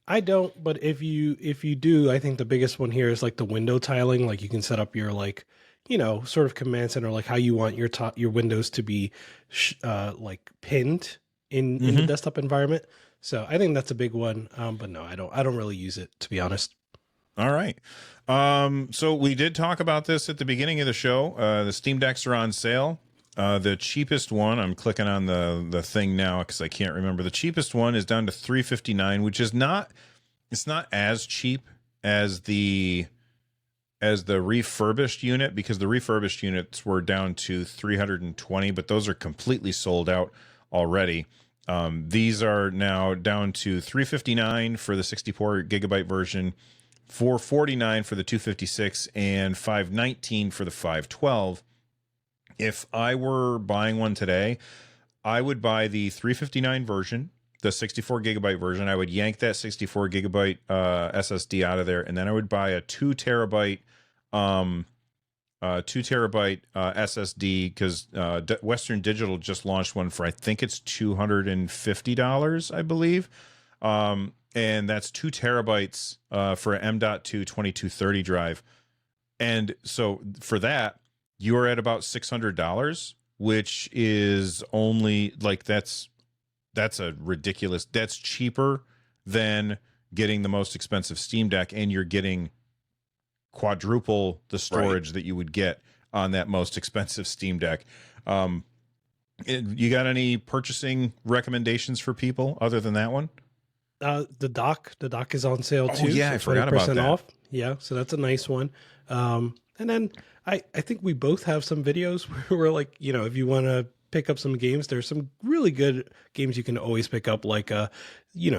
I don't, but if you do, I think the biggest one here is like the window tiling. Like you can set up your like, sort of command center, like how you want your windows to be like pinned in the desktop environment. So I think that's a big one. But no, I don't really use it, to be honest. All right. So we did talk about this at the beginning of the show. The Steam Decks are on sale. The cheapest one, I'm clicking on the thing now because I can't remember. The cheapest one is down to $359, which is not as cheap as the refurbished unit, because the refurbished units were down to $320, but those are completely sold out already. These are now down to $359 for the 64 gigabyte version, $449 for the 256, and $519 for the 512. If I were buying one today, I would buy the 359 version, the 64 gigabyte version. I would yank that 64 gigabyte SSD out of there, and then I would buy a 2 terabyte SSD, because Western Digital just launched one for, I think it's $250, I believe. And that's 2 terabytes for an M.2 2230 drive. And so for that, you're at about $600, which is only like that's cheaper than getting the most expensive Steam Deck, and you're getting quadruple the storage that you would get on that most expensive Steam Deck. You got any purchasing recommendations for people other than that one? The dock is on sale too. Oh yeah, I forgot about that. Off. Yeah, so that's a nice one. And then I think we both have some videos where we're like, if you want to pick up some games, there's some really good games you can always pick up, like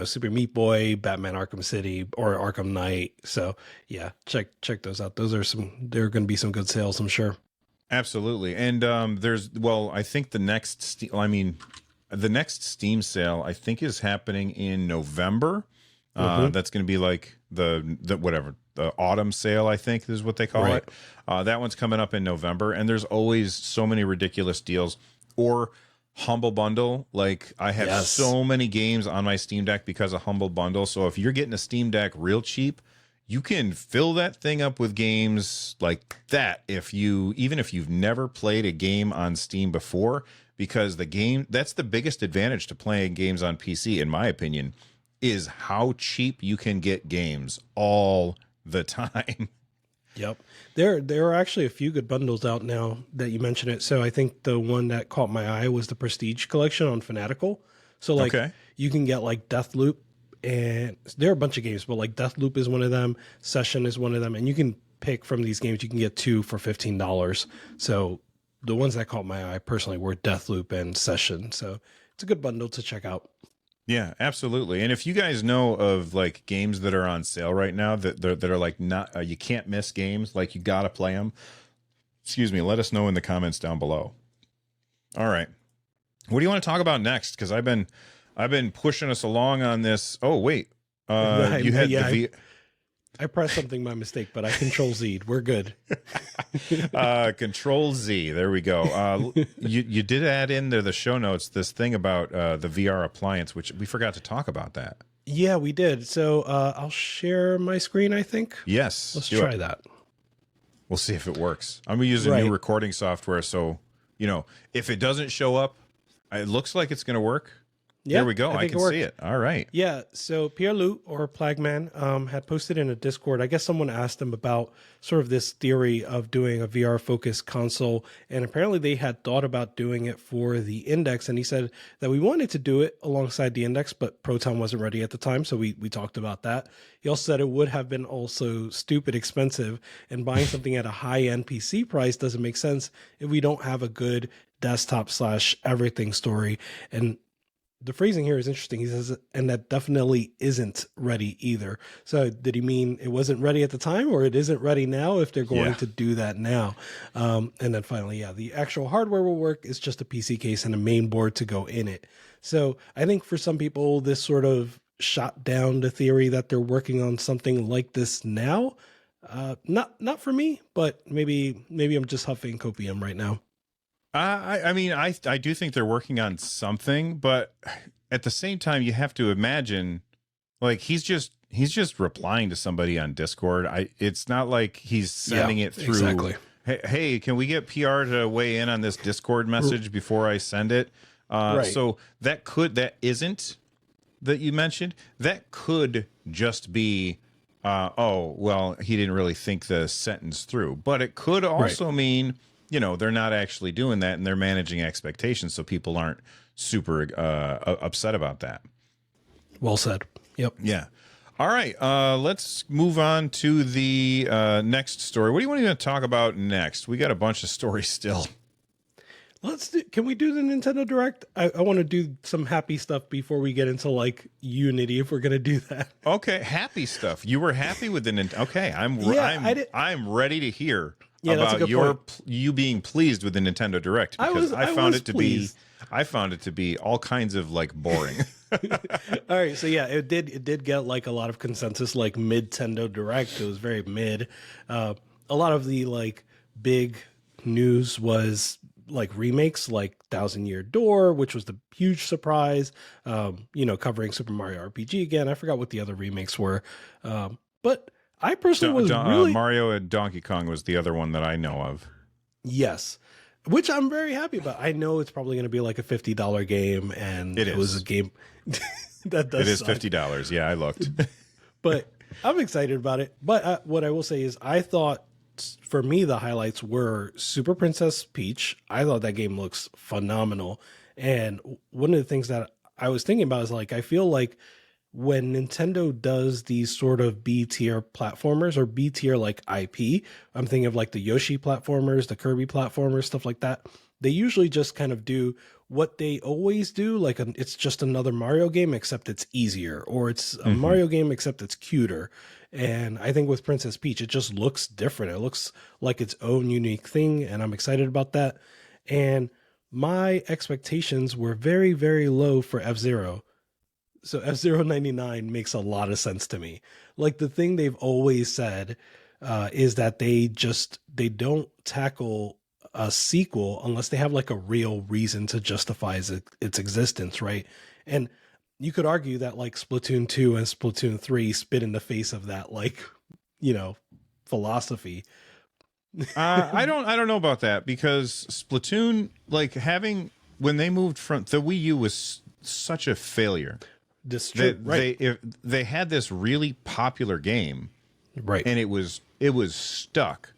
Super Meat Boy, Batman Arkham City, or Arkham Knight. So yeah, check those out. There are going to be some good sales, I'm sure. Absolutely. And I think the next Steam sale, I think, is happening in November. That's going to be like the autumn sale, I think is what they call it. That one's coming up in November, and there's always so many ridiculous deals. Or Humble Bundle. Like, I have so many games on my Steam Deck because of Humble Bundle. So if you're getting a Steam Deck real cheap, you can fill that thing up with games like that even if you've never played a game on Steam before, because that's the biggest advantage to playing games on PC, in my opinion, is how cheap you can get games all the time. Yep. There are actually a few good bundles out now that you mentioned it. So I think the one that caught my eye was the Prestige Collection on Fanatical. So like you can get like Deathloop, and there are a bunch of games, but like Deathloop is one of them, Session is one of them, and you can pick from these games. You can get 2 for $15. So the ones that caught my eye personally were Deathloop and Session. So it's a good bundle to check out. Yeah, absolutely. And if you guys know of like games that are on sale right now that are like not you can't miss games, like you got to play them, let us know in the comments down below. All right. What do you want to talk about next? Because I've been pushing us along on this. Oh, wait. You had I pressed something by mistake, but I Control Z. We're good. Control Z. There we go. You did add in there the show notes this thing about the VR appliance, which we forgot to talk about that. Yeah, we did. So I'll share my screen, I think. Yes. Let's try that. We'll see if it works. I'm going to use a new recording software, so if it doesn't show up, it looks like it's going to work. There Yeah, we go. I I think it can see worked. it. All right. Yeah, so Pierre Loot or Plagman had posted in a Discord. I guess someone asked him about sort of this theory of doing a VR focused console, and apparently they had thought about doing it for the Index. And he said that we wanted to do it alongside the Index, but Proton wasn't ready at the time, so we talked about that. He also said it would have been also stupid expensive, and buying something at a high end PC price doesn't make sense if we don't have a good desktop slash everything story. And the phrasing here is interesting. He says, and that definitely isn't ready either. So did he mean it wasn't ready at the time, or it isn't ready now if they're going Yeah. to do that now? And then finally, yeah, the actual hardware will work. It's just a PC case and a main board to go in it. So I think for some people, this sort of shot down the theory that they're working on something like this now. Not for me, but maybe I'm just huffing copium right now. I mean, I do think they're working on something, but at the same time, you have to imagine, like he's just replying to somebody on Discord. It's not like he's sending it through. Exactly. Hey, can we get PR to weigh in on this Discord message before I send it? Right. So that isn't that you mentioned. That could just be, oh, well, he didn't really think the sentence through, but it could also mean, they're not actually doing that and they're managing expectations so people aren't super upset about that. Well said. Yep. Yeah. All right. Let's move on to the next story. What do you want to talk about next? We got a bunch of stories still. Can we do the Nintendo Direct? I want to do some happy stuff before we get into like Unity, if we're going to do that. Okay. Happy stuff. You were happy with the Nintendo. Okay. I'm ready to hear about you being pleased with the Nintendo Direct, because I found it to be all kinds of like boring. All right, so yeah, it did get like a lot of consensus, like mid-Tendo Direct. It was very mid. A lot of the like big news was like remakes, like Thousand Year Door, which was the huge surprise. Covering Super Mario RPG again. I forgot what the other remakes were, but I personally was really Mario and Donkey Kong was the other one that I know of. Yes, which I'm very happy about. I know it's probably going to be like a $50 game, and it was a game that does. It is $50. Yeah, I looked, but I'm excited about it. But what I will say is, I thought for me the highlights were Super Princess Peach. I thought that game looks phenomenal, and one of the things that I was thinking about is like I feel like when Nintendo does these sort of B tier platformers or B tier like IP, I'm thinking of like the Yoshi platformers, the Kirby platformers, stuff like that. They usually just kind of do what they always do. Like it's just another Mario game, except it's easier, or it's a Mario game, except it's cuter. And I think with Princess Peach, it just looks different. It looks like its own unique thing. And I'm excited about that. And my expectations were very, very low for F-Zero. So F-Zero 99 makes a lot of sense to me. Like the thing they've always said is that they don't tackle a sequel unless they have like a real reason to justify its existence, right? And you could argue that like Splatoon 2 and Splatoon 3 spit in the face of that, like, philosophy. I don't know about that, because Splatoon, like when they moved from the Wii U was such a failure. They had this really popular game, right, and it was stuck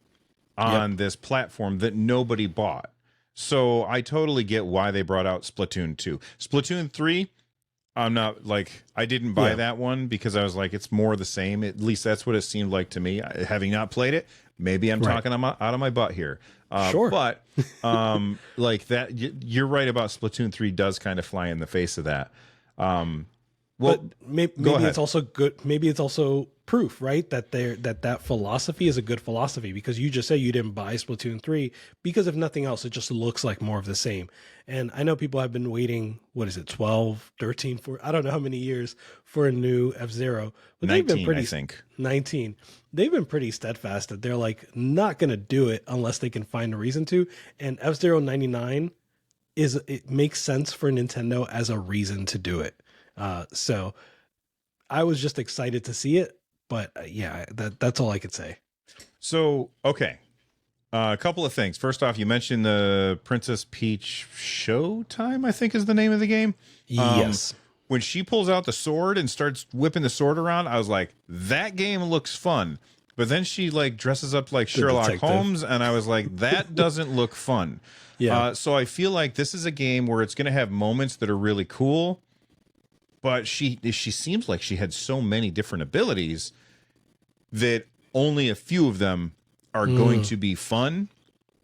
on this platform that nobody bought. So I totally get why they brought out Splatoon 2. Splatoon 3, I'm not like, I didn't buy that one because I was like, it's more the same. At least that's what it seemed like to me. Having not played it, maybe I'm talking out of my butt here. Sure. But like that, you're right about Splatoon 3 does kind of fly in the face of that. Well, but maybe it's also good. Maybe it's also proof, right, that philosophy is a good philosophy, because you just say you didn't buy Splatoon 3 because if nothing else, it just looks like more of the same. And I know people have been waiting, what is it, 12, 13, I don't know how many years for a new F-Zero. But 19, they've been pretty, I think. 19. They've been pretty steadfast that they're like not going to do it unless they can find a reason to. And F-Zero 99 it makes sense for Nintendo as a reason to do it. So I was just excited to see it, but that's all I could say. So, okay. A couple of things. First off, you mentioned the Princess Peach Showtime, I think is the name of the game. Yes. When she pulls out the sword and starts whipping the sword around, I was like, that game looks fun. But then she like dresses up like Sherlock detective. Holmes, and I was like, that doesn't look fun. Yeah. So I feel like this is a game where it's going to have moments that are really cool, but she seems like she had so many different abilities that only a few of them are going to be fun.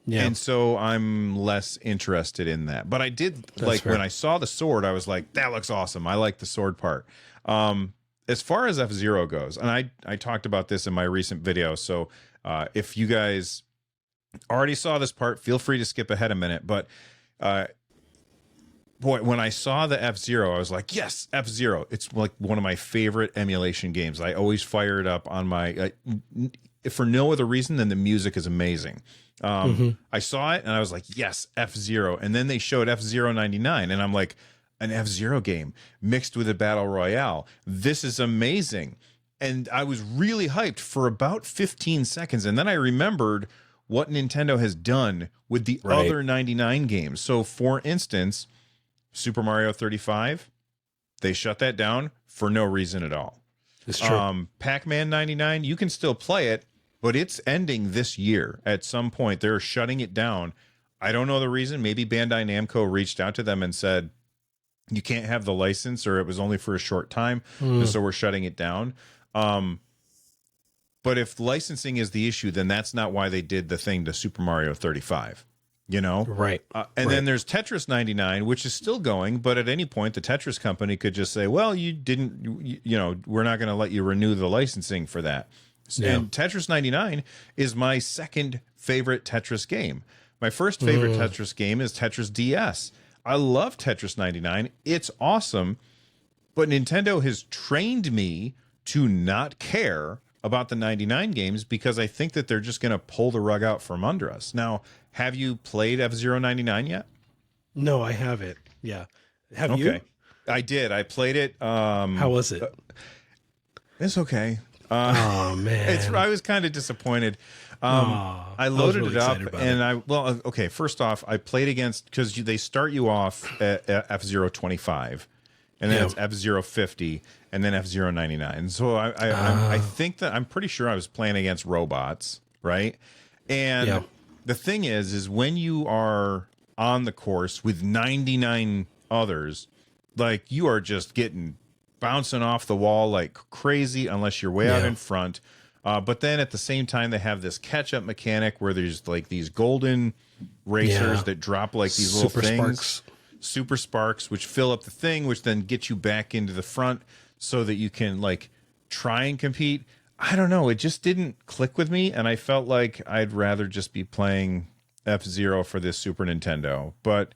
Yeah. And so I'm less interested in that. But I did like fair. when I saw the sword, I was like, that looks awesome. I like the sword part. As far as F-Zero goes, and I talked about this in my recent video. So if you guys already saw this part, feel free to skip ahead a minute. But boy, when I saw the F-Zero, I was like, yes, F-Zero. It's like one of my favorite emulation games. I always fire it up on my, for no other reason than the music is amazing. I saw it and I was like, yes, F-Zero. And then they showed F-Zero 99 and I'm like, an F-Zero game mixed with a battle royale. This is amazing. And I was really hyped for about 15 seconds. And then I remembered what Nintendo has done with the other 99 games. So for instance, Super Mario 35, they shut that down for no reason at all. It's true. Pac-Man 99, you can still play it, but it's ending this year. At some point, they're shutting it down. I don't know the reason. Maybe Bandai Namco reached out to them and said, you can't have the license, or it was only for a short time, so we're shutting it down. But if licensing is the issue, then that's not why they did the thing to Super Mario 35. You know, Right. And then there's Tetris 99, which is still going, but at any point the Tetris company could just say, well, you didn't, you know, we're not going to let you renew the licensing for that. Yeah. And Tetris 99 is my second favorite Tetris game. My first favorite Tetris game is Tetris DS. I love Tetris 99. It's awesome, but Nintendo has trained me to not care about the 99 games because I think that they're just going to pull the rug out from under us. Now, have you played F-Zero 99 yet? No, I haven't. Yeah. Have you? Okay. I did. I played it. How was it? It's okay. Oh man. I was kind of disappointed. I loaded it up and okay. First off, I played against, because they start you off at F-Zero 25 and then it's F-Zero 50 and then F-Zero 99. So I think that I'm pretty sure I was playing against robots, right? And the thing is when you are on the course with 99 others, like you are just getting bouncing off the wall like crazy unless you're way out in front. But then at the same time, they have this catch-up mechanic where there's like these golden racers that drop like these little things. Super sparks, which fill up the thing, which then get you back into the front so that you can like try and compete. I don't know. It just didn't click with me. And I felt like I'd rather just be playing F-Zero for this Super Nintendo. But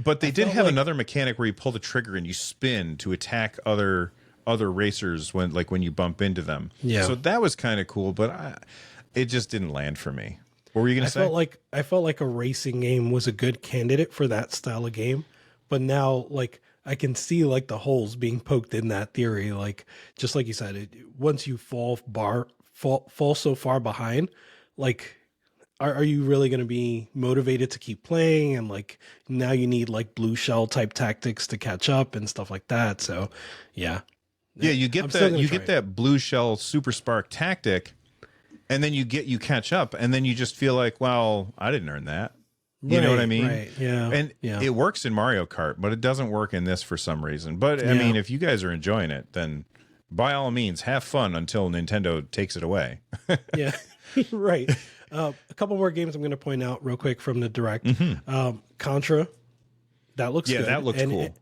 but they did have another mechanic where you pull the trigger and you spin to attack other racers when you bump into them. Yeah. So that was kind of cool, but it just didn't land for me. What were you going to say? I felt like a racing game was a good candidate for that style of game, but now like I can see like the holes being poked in that theory. Like just like you said, once you fall so far behind, like are you really going to be motivated to keep playing? And like now you need like blue shell type tactics to catch up and stuff like that. So yeah. Yeah, you get that blue shell super spark tactic, and then you catch up, and then you just feel like, well, I didn't earn that. You know what I mean? Right. Yeah. And it works in Mario Kart, but it doesn't work in this for some reason. But I mean, if you guys are enjoying it, then by all means, have fun until Nintendo takes it away. Yeah. Right. A couple more games I'm going to point out real quick from the Direct. Contra. That looks good. Yeah, that looks cool.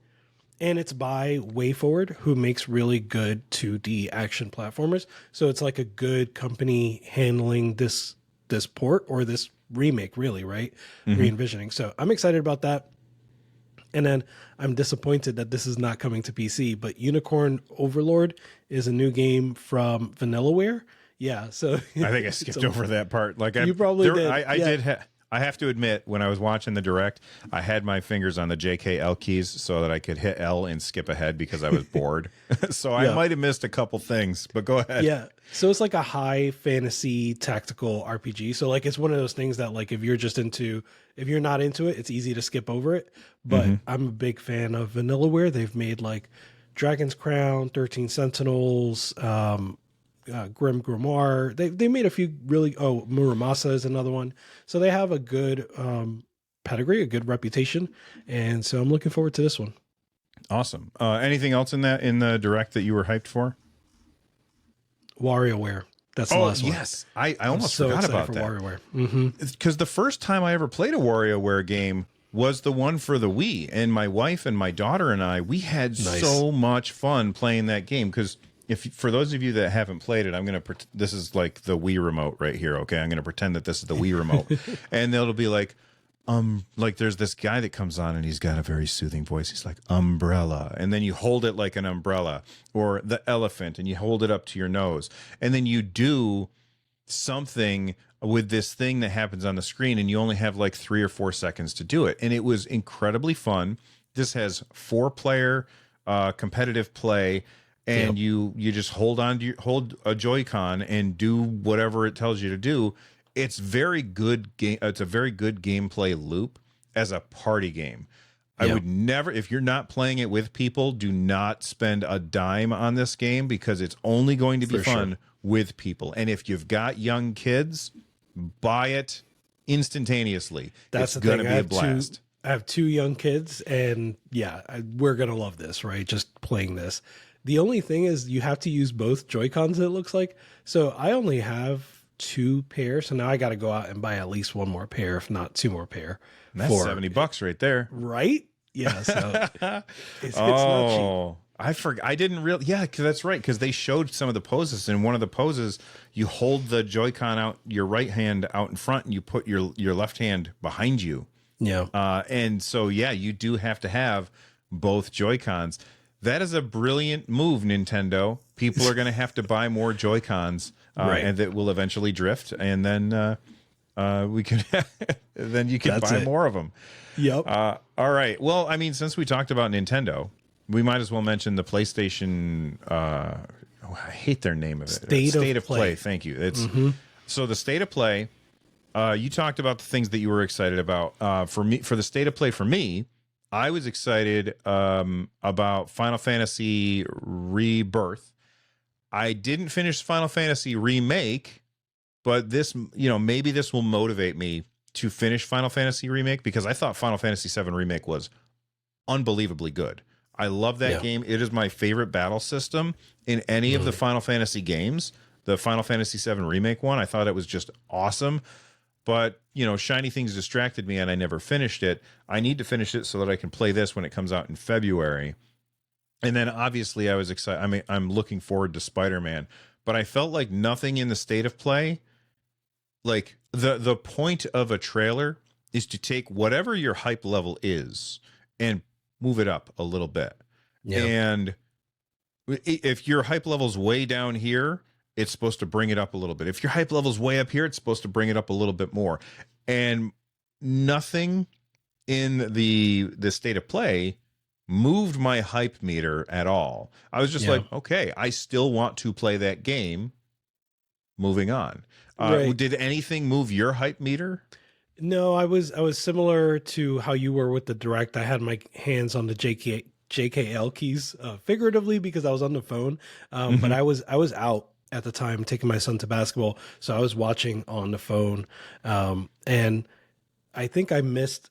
And it's by WayForward, who makes really good 2D action platformers. So it's like a good company handling this port or this remake, really, right? Re-envisioning. So I'm excited about that. And then I'm disappointed that this is not coming to PC, but Unicorn Overlord is a new game from Vanillaware. Yeah, so I think I skipped over that part. Like you probably did. I did. I have to admit, when I was watching the direct, I had my fingers on the JKL keys so that I could hit L and skip ahead because I was bored. So I might have missed a couple things, but go ahead. Yeah. So it's like a high fantasy tactical RPG. So like it's one of those things that like if you're not into it, it's easy to skip over it. But I'm a big fan of Vanillaware. They've made like Dragon's Crown, 13 Sentinels, Grim Grimoire. They made a few really. Oh, Muramasa is another one. So they have a good pedigree, a good reputation, and so I'm looking forward to this one. Awesome. Anything else in the direct that you were hyped for? WarioWare. That's the last one. Yes, I almost forgot about that. WarioWare. Because the first time I ever played a WarioWare game was the one for the Wii, and my wife and my daughter and I, we had so much fun playing that game. Because for those of you that haven't played it, this is like the Wii remote right here. Okay, I'm gonna pretend that this is the Wii remote, and it'll be like there's this guy that comes on and he's got a very soothing voice. He's like, umbrella. And then you hold it like an umbrella, or the elephant, and you hold it up to your nose. And then you do something with this thing that happens on the screen, and you only have like 3 or 4 seconds to do it. And it was incredibly fun. This has 4-player competitive play, and you just hold a Joy-Con and do whatever it tells you to do. It's very good game. It's a very good gameplay loop as a party game. I would never, if you're not playing it with people, do not spend a dime on this game because it's only going to be fun with people. And if you've got young kids, buy it instantaneously. It's going to be a blast. I have 2 young kids, and we're going to love this, right? Just playing this. The only thing is you have to use both Joy-Cons, it looks like. So I only have 2 pairs, so now I got to go out and buy at least 1 more pair, if not 2 more pair. And that's $70 right there, right? Yeah. So it's not cheap. I forgot. I didn't really. Yeah, because that's right. Because they showed some of the poses. In one of the poses, you hold the Joy-Con out, your right hand out in front, and you put your left hand behind you. Yeah. And so you do have to have both Joy-Cons. That is a brilliant move, Nintendo. People are going to have to buy more Joy-Cons, and that will eventually drift, and then we can then you can buy more of them. Yep. All right. Well, I mean, since we talked about Nintendo, we might as well mention the PlayStation. I hate their name of it. State of Play. Thank you. It's so the State of Play. You talked about the things that you were excited about. For the State of Play, for me, I was excited about Final Fantasy Rebirth. I didn't finish Final Fantasy Remake, but this, maybe this will motivate me to finish Final Fantasy Remake because I thought Final Fantasy VII Remake was unbelievably good. I love that game. It is my favorite battle system in any of the Final Fantasy games. The Final Fantasy VII Remake one, I thought it was just awesome. But, shiny things distracted me and I never finished it. I need to finish it so that I can play this when it comes out in February. And then obviously I was excited. I mean, I'm looking forward to Spider-Man, but I felt like nothing in the State of Play, like the point of a trailer is to take whatever your hype level is and move it up a little bit. Yeah. And if your hype level's way down here, it's supposed to bring it up a little bit. If your hype level's way up here, it's supposed to bring it up a little bit more. And nothing in the State of Play moved my hype meter at all. I was just like, okay, I still want to play that game. Moving on. Did anything move your hype meter? No, I was similar to how you were with the direct. I had my hands on the JKL keys, figuratively because I was on the phone. But I was out at the time taking my son to basketball, so I was watching on the phone. And I think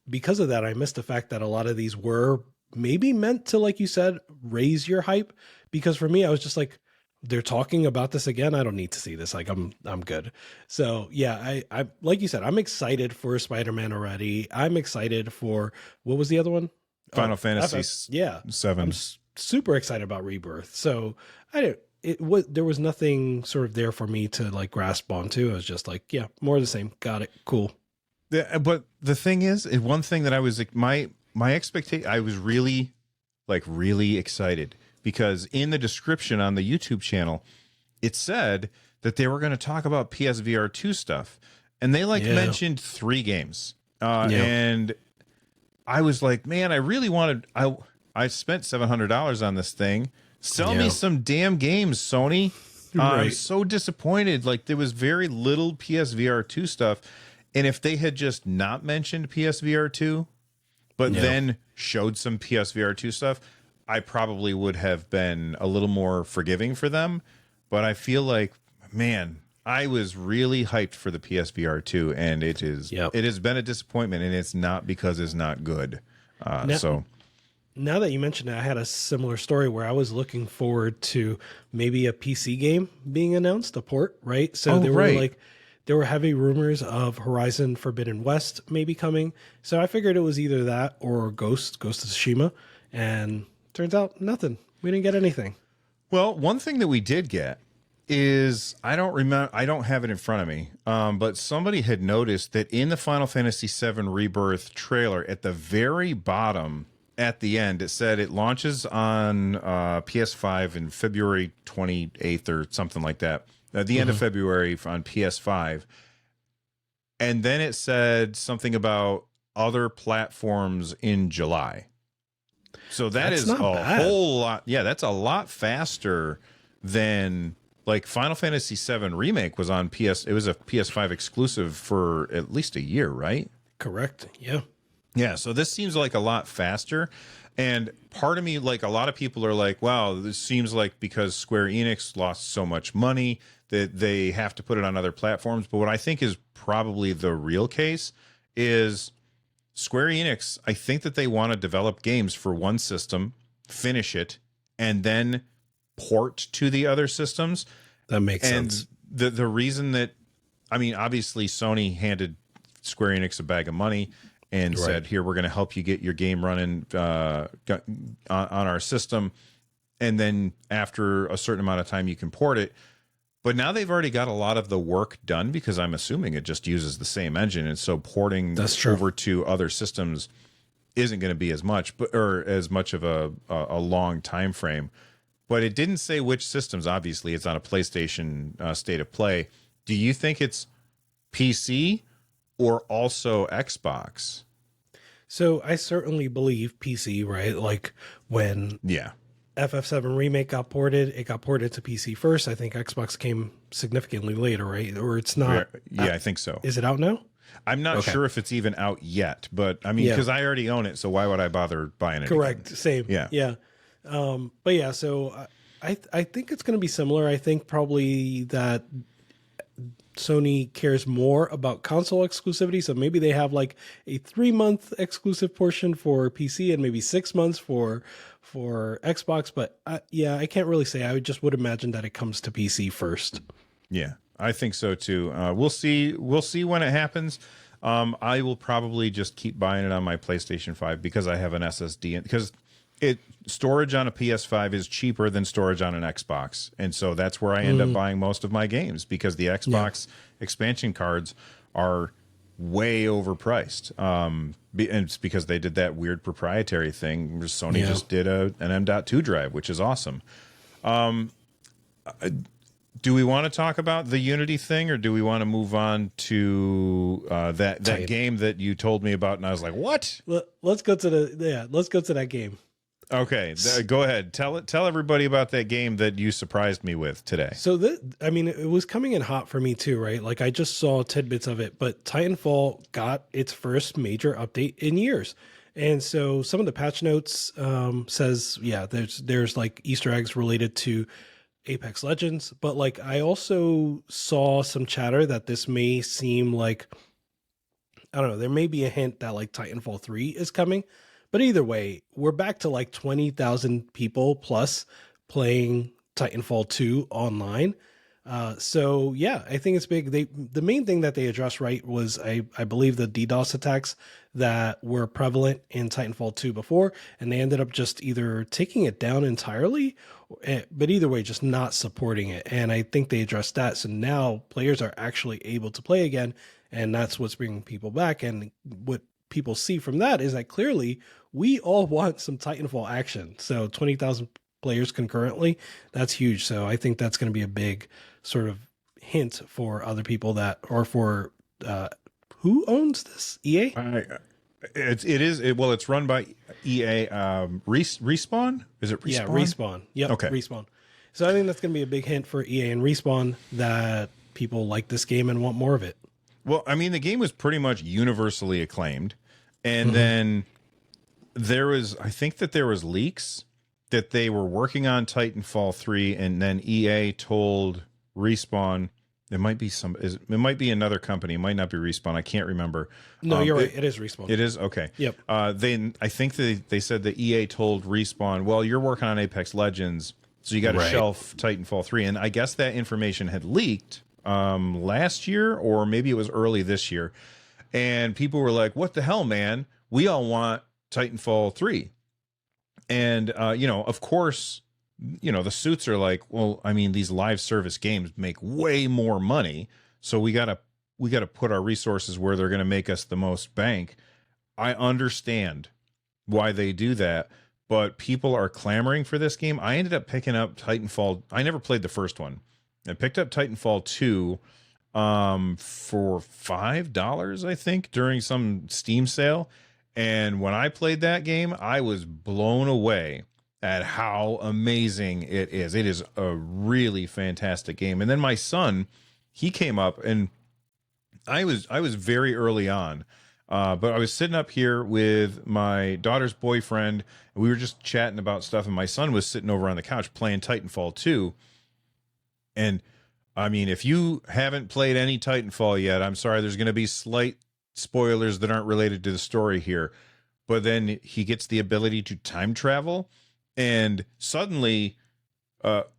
because of that, I missed the fact that a lot of these were maybe meant to, like you said, raise your hype. Because for me, I was just like, they're talking about this again. I don't need to see this. Like I'm good. So yeah, I like you said, I'm excited for Spider-Man already. I'm excited for, what was the other one? Final Fantasy 7. I'm super excited about Rebirth. So there was nothing sort of there for me to like grasp onto. I was just like, yeah, more of the same. Got it. Cool. But the thing is, one thing that I was my expectation, I was really excited because in the description on the YouTube channel, it said that they were going to talk about PSVR 2 stuff. and they like Yeah. mentioned 3 games. Yeah. And I was like, man, I really wanted, I spent $700 on this thing. Sell me Yeah. some damn games, Sony. I'm Right. so disappointed. Like, there was very little PSVR 2 stuff. And if they had just not mentioned PSVR 2, but Yeah. then showed some PSVR 2 stuff, I probably would have been a little more forgiving for them. But I feel like, man, I was really hyped for the PSVR 2, and it Yep. has been a disappointment, and it's not because it's not good. Now, So now that you mentioned it, I had a similar story where I was looking forward to maybe a PC game being announced, a port, right? So Oh, there were right. like there were heavy rumors of Horizon Forbidden West maybe coming. So I figured it was either that or Ghost of Tsushima, and turns out nothing. We didn't get anything. Well, one thing that we did get is I don't remember, I don't have it in front of me, but somebody had noticed that in the Final Fantasy VII Rebirth trailer, at the very bottom, at the end, it said it launches on PS5 in February 28th or something like that. At the end of February on PS5. And then it said something about other platforms in July. So That's is not a bad. whole lot. Yeah, that's a lot faster than like Final Fantasy VII Remake was on PS. It was a PS5 exclusive for at least a year, right? Correct. Yeah. Yeah, so this seems like a lot faster. And part of me, like a lot of people are like, wow, this seems like because Square Enix lost so much money that they have to put it on other platforms. But what I think is probably the real case is Square Enix, I think that they want to develop games for one system, finish it, and then port to the other systems. That makes And sense. the reason that, I mean, obviously Sony handed Square Enix a bag of money and said, here, we're going to help you get your game running on our system. And then after a certain amount of time, you can port it. But now they've already got a lot of the work done because I'm assuming it just uses the same engine. And so porting over to other systems isn't going to be as much, or as much of a long time frame. But it didn't say which systems. Obviously, it's on a PlayStation State of Play. Do you think it's PC or also Xbox? So I certainly believe PC, right? Like when FF7 Remake got ported, it got ported to PC first. I think Xbox came significantly later, right? Or it's not. Yeah, I think so. Is it out now? I'm not sure if it's even out yet, but I mean, because I already own it, so why would I bother buying it? Correct. Again? Same. Yeah. But yeah, so I think it's going to be similar. I think probably that Sony cares more about console exclusivity, so maybe they have like a 3-month exclusive portion for PC and maybe 6 months for Xbox. But I can't really say. I would imagine that it comes to PC first. Yeah, I think so too. We'll see. We'll see when it happens. I will probably just keep buying it on my PlayStation 5 because I have an SSD, because storage on a PS5 is cheaper than storage on an Xbox. And so that's where I end up buying most of my games, because the Xbox expansion cards are way overpriced. And it's because they did that weird proprietary thing. Sony just did an M.2 drive, which is awesome. Do we want to talk about the Unity thing, or do we want to move on to that game that you told me about? And I was like, what? Let's go to that game. Okay, go ahead. Tell everybody about that game that you surprised me with today. So it was coming in hot for me too, right? Like I just saw tidbits of it, but Titanfall got its first major update in years. And so some of the patch notes says, there's like Easter eggs related to Apex Legends, but like I also saw some chatter that this may seem like, I don't know, there may be a hint that like Titanfall 3 is coming. But either way, we're back to like 20,000 people plus playing Titanfall 2 online. So yeah, I think it's big. The main thing that they addressed, right, was I believe the DDoS attacks that were prevalent in Titanfall 2 before, and they ended up just either taking it down entirely, but either way, just not supporting it. And I think they addressed that. So now players are actually able to play again, and that's what's bringing people back. And what people see from that is that clearly we all want some Titanfall action. So 20,000 players concurrently, that's huge. So I think that's going to be a big sort of hint for other people or for Who owns this? EA? It's run by EA. Respawn, is it Respawn? Yeah, Respawn. Yep, Okay. Respawn. So I think that's going to be a big hint for EA and Respawn that people like this game and want more of it. Well, I mean, the game was pretty much universally acclaimed, and Mm-hmm. then I think that there was leaks that they were working on Titanfall 3, and then EA told Respawn it might be another company, it might not be Respawn, I can't remember. No, you're right. It is Respawn. It is okay. Yep. I think they said that EA told Respawn, well, you're working on Apex Legends, so you got to shelf Titanfall 3, and I guess that information had leaked last year, or maybe it was early this year, and people were like, what the hell, man, we all want Titanfall 3. And of course, the suits are like, well, I mean, these live service games make way more money, so we gotta put our resources where they're gonna make us the most bank. I understand why they do that, but people are clamoring for this game. I ended up picking up Titanfall. I never played the first one. I picked up Titanfall 2 for $5, I think, during some Steam sale. And when I played that game, I was blown away at how amazing it is. It is a really fantastic game. And then my son, he came up, and I was very early on, but I was sitting up here with my daughter's boyfriend, and we were just chatting about stuff, and my son was sitting over on the couch playing Titanfall 2. And I mean, if you haven't played any Titanfall yet, I'm sorry, there's going to be slight spoilers that aren't related to the story here. But then he gets the ability to time travel, and suddenly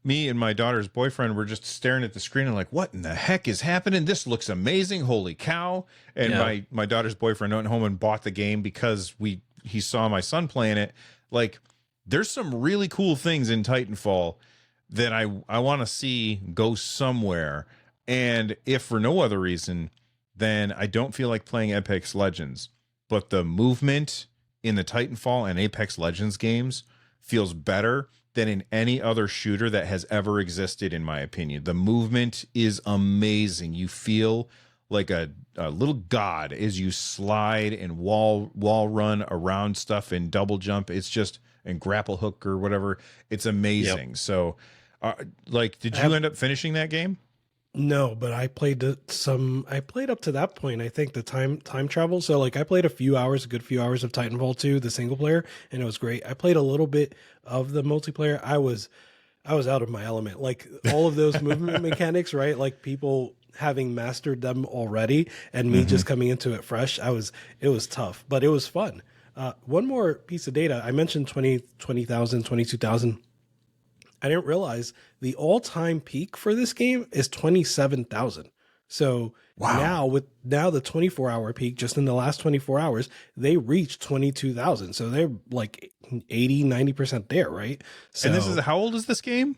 me and my daughter's boyfriend were just staring at the screen and like, what in the heck is happening? This looks amazing. Holy cow. And my daughter's boyfriend went home and bought the game because he saw my son playing it. Like, there's some really cool things in Titanfall that I want to see go somewhere. And if for no other reason, then I don't feel like playing Apex Legends. But the movement in the Titanfall and Apex Legends games feels better than in any other shooter that has ever existed, in my opinion. The movement is amazing. You feel like a little god as you slide and wall run around stuff and double jump. It's just, and grapple hook or whatever. It's amazing. Yep. So, did you end up finishing that game? No, but I played up to that point. I think the time travel. So like I played a good few hours of Titanfall 2, the single player, and it was great. I played a little bit of the multiplayer. I was out of my element. Like all of those movement mechanics, right? Like people having mastered them already and me just coming into it fresh. It was tough, but it was fun. One more piece of data. I mentioned 20,000, 22,000. I didn't realize the all-time peak for this game is 27,000. So now the 24-hour peak, just in the last 24 hours, they reached 22,000. So they're like 80, 90% there, right? So, and how old is this game?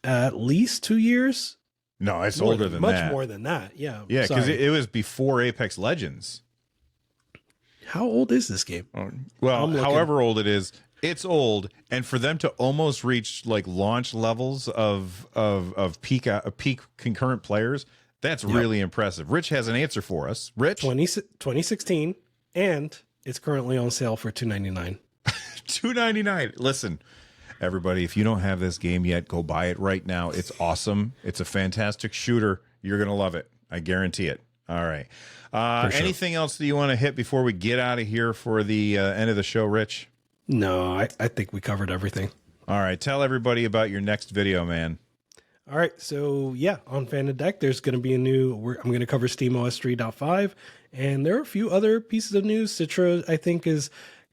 At least 2 years. No, it's older than that. Much more than that. Yeah. Yeah, because it was before Apex Legends. How old is this game? Well, however old it is, it's old, and for them to almost reach like launch levels of peak concurrent players, that's really impressive. Rich has an answer for us. Rich, 2016, and it's currently on sale for $299. $299. Listen, everybody, if you don't have this game yet, go buy it right now. It's awesome. It's a fantastic shooter. You're gonna love it. I guarantee it. All right. Sure. Anything else that you want to hit before we get out of here for the end of the show, Rich? No, I think we covered everything. All right. Tell everybody about your next video, man. All right. So, on Fan the Deck, there's going to be I'm going to cover SteamOS 3.5. And there are a few other pieces of news. Citra, I think,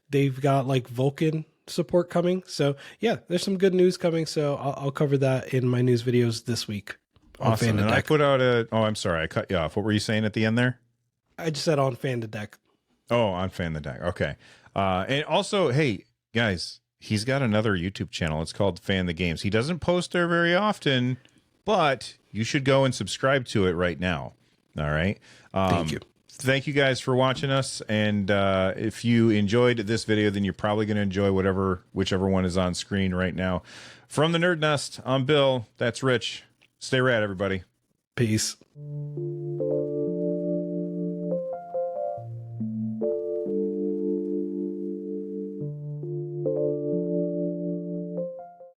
they've got like Vulkan support coming. So, there's some good news coming. So, I'll cover that in my news videos this week. Awesome. Fan the Deck. I put out I'm sorry. I cut you off. What were you saying at the end there? I just said on Fan the Deck. Oh, on Fan the Deck. Okay. And also, hey, guys, he's got another YouTube channel. It's called Fan the Games. He doesn't post there very often, but you should go and subscribe to it right now. All right. Thank you. Thank you guys for watching us. And if you enjoyed this video, then you're probably going to enjoy whichever one is on screen right now. From the Nerd Nest, I'm Bill. That's Rich. Stay rad, everybody. Peace.